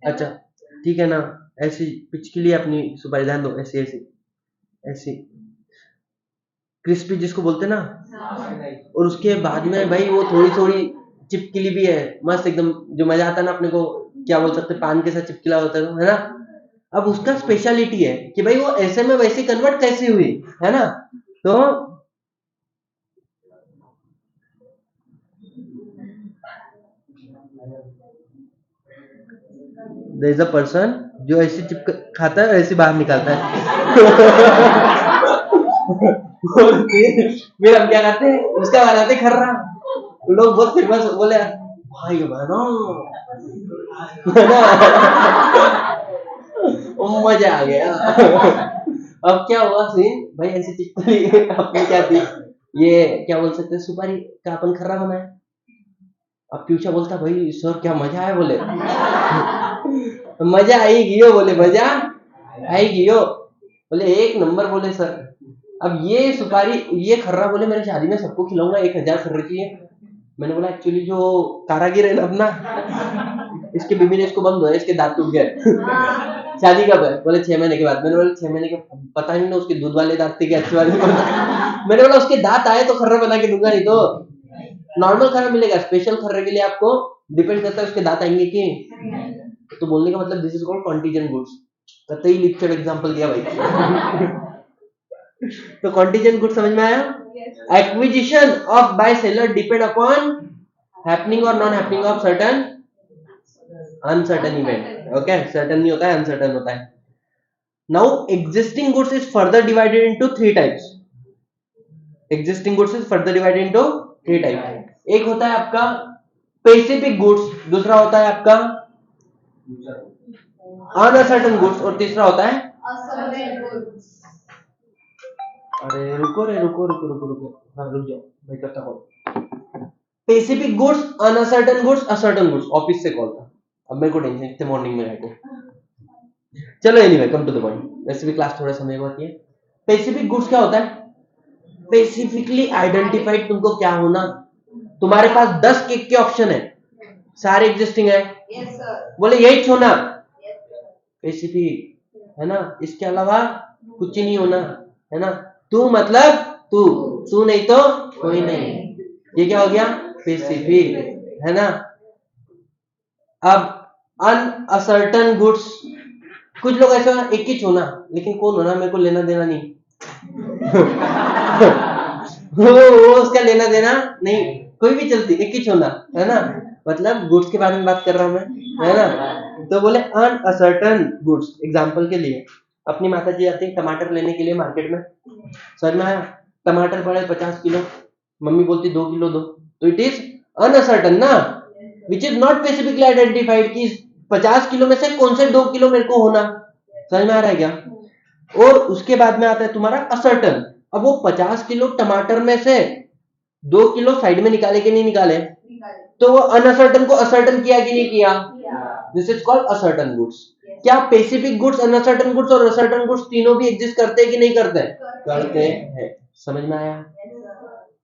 अच्छा ठीक है ना, ऐसी पिचकिली अपनी सुपारी, ध्यान दो, ऐसी ऐसी ऐसी क्रिस्पी जिसको बोलते ना, और उसके बाद में भाई वो थोड़ी थोड़ी चिपकिली भी है, मस्त एकदम, जो मजा आता है ना अपने को, क्या बोल सकते, पान के साथ चिपकिला होता है ना। अब उसका स्पेशलिटी है कि भाई वो ऐसे में वैसे कन्वर्ट कैसे हुई, है ना। तो देयर इज अ पर्सन जो ऐसी चिपक खाता है ऐसे बाहर निकालता है। और फिर हम क्या करते हैं, उसका बनाते खर्रा, लोग बहुत फेमस बोले भाई बनो, है ना, मजा आ गया। अब क्या हुआ सीन भाई, ऐसी चिपकली अपनी क्या थी, ये क्या बोल सकते हैं, सुपारी का अपन खर्रा बनाया। अब पीछा बोलता भाई सर क्या मजा है, बोले मजा आएगी हो, बोले मजा आएगी हो, बोले एक नंबर, बोले सर। अब ये सुपारी, ये खर्रा बोले मेरे शादी में सबको खिलाऊंगा, 1000 खर्रे की है। मैंने बोला एक्चुअली जो कारागिर है ना अपना, इसके बीबी ने इसको बंद हुआ, इसके दांत टूट गए। शादी कब है, बोले 6 महीने के बाद। मैंने बोला 6 महीने के, पता नहीं ना उसके दूध वाले दांत थे कि अच्छे वाले। मैंने बोला उसके दांत आए तो खर्रा बना के दूंगा, नहीं तो नॉर्मल खर्रा मिलेगा, स्पेशल खर्रे के लिए आपको डिपेंड करता है उसके दांत आएंगे कि। तो बोलने का मतलब this is called contingent goods. कतई लिक्चर एग्जांपल दिया भाई। तो कॉन्टीजेंट गुड्स समझ में आया। Acquisition of by seller depend upon happening और non happening of certain uncertain event. Okay, certain नहीं होता है, अनसर्टेन होता है। Now existing goods is further divided into 3 types. Existing goods is further divided into 3 types. एक होता है आपका स्पेसिफिक गुड्स, दूसरा होता है आपका अनसर्टेन गुड्स, और तीसरा होता है अरे रुको रे, रुको रुको रुको रुको, हाँ रुक जाओ, मैं करता हूँ। Specific goods, uncertain goods, ascertain goods. Office से कॉल था, अब मेरे को टेंशन, इतने मॉर्निंग में रहते। चलो anyway, come to the point, वैसे भी क्लास थोड़ा समय होती है। स्पेसिफिक गुड्स क्या होता है, स्पेसिफिकली आइडेंटिफाइड तुमको क्या होना। तुम्हारे पास 10 केक के ऑप्शन है, सारे एग्जिस्टिंग है, बोले यही होना, स्पेसिफिक है ना, इसके अलावा कुछ ही नहीं होना, है ना। तू मतलब तू, तू नहीं तो कोई नहीं, ये क्या हो गया, स्पेसिफिक, है ना। अब अनअसर्टन गुड्स, कुछ लोग ऐसा एक ही होना, लेकिन कौन होना मेरे को लेना देना नहीं। वो उसका लेना देना नहीं, कोई भी चलती, एक ही होना, है ना। मतलब गुड्स के बारे में बात कर रहा हूं मैं, है ना। तो बोले अनअसर्टन गुड्स, एग्जांपल के लिए अपनी माता जी आती है टमाटर लेने के लिए मार्केट में, समझ में आया, टमाटर पड़े 50 किलो, मम्मी बोलती 2 किलो दो, तो इट इज अनअसर्टन ना, which is not specifically identified कि 50 किलो में से कौन से 2 किलो मेरे को होना, समझ में आ रहा है क्या। और उसके बाद में आता है तुम्हारा असर्टन। अब वो 50 किलो टमाटर में से 2 किलो साइड में निकाले कि नहीं निकाले, तो वो अनअसर्टन को असर्टन किया कि नहीं किया, this is called ascertain goods. क्या स्पेसिफिक गुड्स, अनसर्टेन गुड्स और असर्टेन गुड्स तीनों भी एग्जिस्ट करते हैं कि नहीं करते, करते हैं। समझ में आया।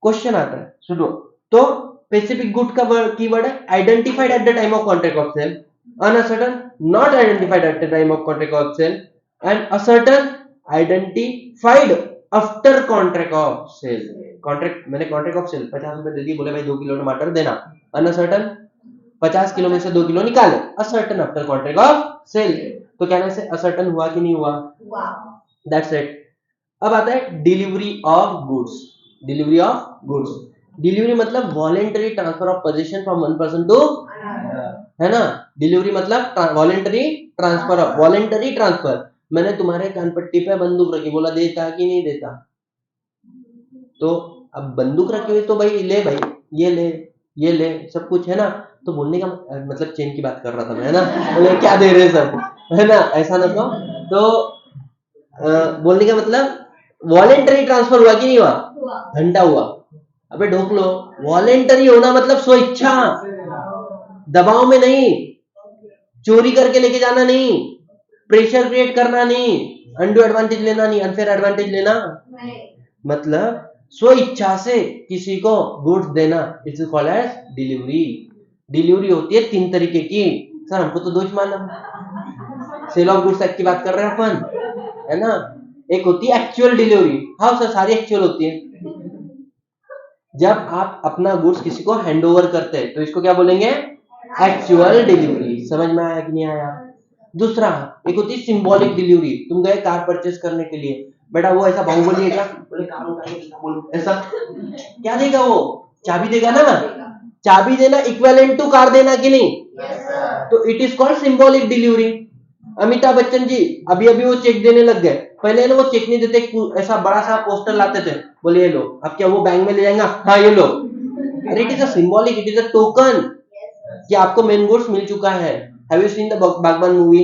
क्वेश्चन आता है, सुनो। तो स्पेसिफिक गुड का कीवर्ड है identified at the time of contract of sale, uncertain not identified at the time of contract of sale, and ascertain identified after contract of sale. Contract, मैंने कॉन्ट्रैक्ट ऑफ सेल 50 रुपए दे दिए, बोले भाई 2 kilo टमाटर देना, uncertain 50 kilo में से 2 kilo निकाले, ascertain after contract of sale. तो कहने से असर्टेन हुआ कि नहीं हुआ, दैट्स इट। अब आता है delivery of goods. Delivery of goods, delivery मतलब voluntary transfer of possession from one person to, है ना। डिलीवरी मतलब voluntary transfer of, voluntary transfer. मैंने तुम्हारे कानपट्टी पे बंदूक रखी, बोला देता कि नहीं देता, तो अब बंदूक रखी हुई तो भाई ले, भाई ये ले, ये ले, सब कुछ है ना। तो बोलने का मतलब चेन की बात कर रहा था मैं, है ना, बोले क्या दे रहे सब, है ना, ऐसा ना तो बोलने का मतलब वॉलेंटरी ट्रांसफर हुआ कि नहीं हुआ, घंटा हुआ। अबे ढोक लो, वॉलेंटरी होना मतलब स्वेच्छा, दबाव में नहीं, चोरी करके लेके जाना नहीं, प्रेशर क्रिएट करना नहीं, अनडू एडवांटेज लेना नहीं, अनफेयर एडवांटेज लेना मतलब स्व इच्छा से किसी को गुड्स देना, it's called as delivery. Delivery होती है 3 तरीके की। सर हमको तो 2 ही मालूम, सेल ऑफ गुड्स एक्ट की बात कर रहे हैं अपन, है ना। एक होती है एक्चुअल डिलीवरी। हाँ सर सारी एक्चुअल होती है। जब आप अपना गुड्स किसी को हैंड ओवर करते हैं तो इसको क्या बोलेंगे, एक्चुअल डिलीवरी। समझ में आया कि नहीं आया? दूसरा एक होती है सिंबॉलिक डिलीवरी। तुम गए कार परचेस करने के लिए, बेटा वो ऐसा बाहुबली है क्या, बोले कार बोलो ऐसा क्या देगा वो, चाबी देगा ना। चाबी देना इक्विवेलेंट टू कार देना कि नहीं? तो it is called symbolic delivery. Amitabh Bachchan ji अभी अभी वो चेक देने लग गए। पहले ना वो चेक नहीं देते, ऐसा बड़ा सा पोस्टर लाते थे, बोले ये लो। अब क्या वो बैंक में ले जाएगा, हाँ ये लो। अरे it is a symbolic, it is a token कि आपको मेन गुड्स मिल चुका है। हैव यू सीन द बागबान मूवी?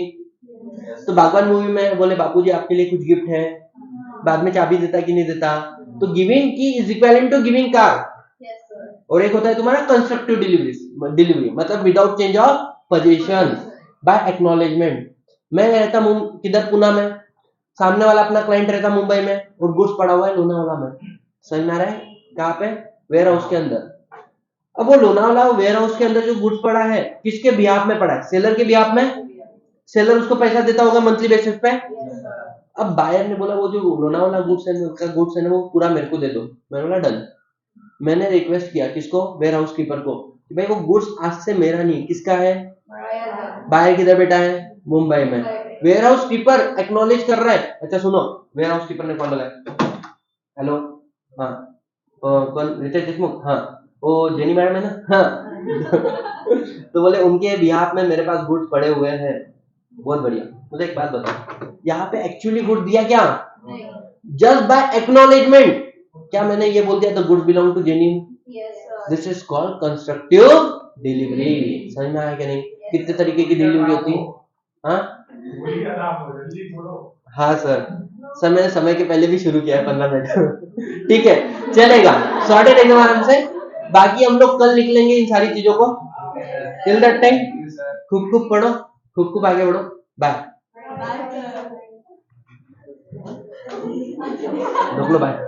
तो बागबान मूवी में बोले बापूजी आपके लिए कुछ गिफ्ट है, बाद में चाबी देता कि नहीं देता। तो giving key is equivalent to giving car. और एक होता है तुम्हारा कंस्ट्रक्टिव डिलीवरी, मतलब without change of position, by acknowledgement. मैं रहता किधर, पुणे में, सामने वाला अपना क्लाइंट रहता मुंबई में, और गुड्स पड़ा हुआ है लोनावाला में। समझ में आ रहा है? कहाँ पे? वेयर हाउस के अंदर। अब वो लोनावाला वेयर हाउस के अंदर जो गुड्स पड़ा है किसके बिहाफ में पड़ा है? सेलर के बिहाफ में। सेलर उसको पैसा देता होगा मंथली बेसिस पे। अब बायर ने बोला वो जो लोनावाला गुड्स है उसका गुड्स है ना वो पूरा मेरे को दे दो। मैंने बोला डन। मैंने रिक्वेस्ट किया किसको? वेयर हाउस कीपर को, कि भाई वो गुड्स आज से मेरा नहीं, किसका है? बायर किधर बैठा है? मुंबई में। वेयर हाउस कीपर एक्नॉलेज कर रहा है। अच्छा सुनो, वेयर हाउस कीपर ने कॉल लगाया, हेलो, हाँ कौन? रितेश देशमुख? हाँ। वो जेनी मैडम है ना? हाँ। तो बोले उनके बिहाफ में मेरे पास गुड्स पड़े हुए हैं। बहुत बढ़िया। मुझे एक बात बताओ, यहाँ पे एक्चुअली गुड दिया क्या? Just by acknowledgement. क्या मैंने ये बोल दिया the goods belong to Jenny? This is called constructive delivery. समझ में आया कि नहीं? कितने तरीके की डिलीवरी होती है? हाँ सर, समय के पहले भी शुरू किया है 15 मिनट। ठीक है चलेगा, सॉर्टेड एकदम आराम से। बाकी हम लोग कल निकलेंगे इन सारी चीजों को। टिल दैट टाइम खूब खूब पढ़ो, खूब खूब आगे बढ़ो। बाय। रोक लो, बाय।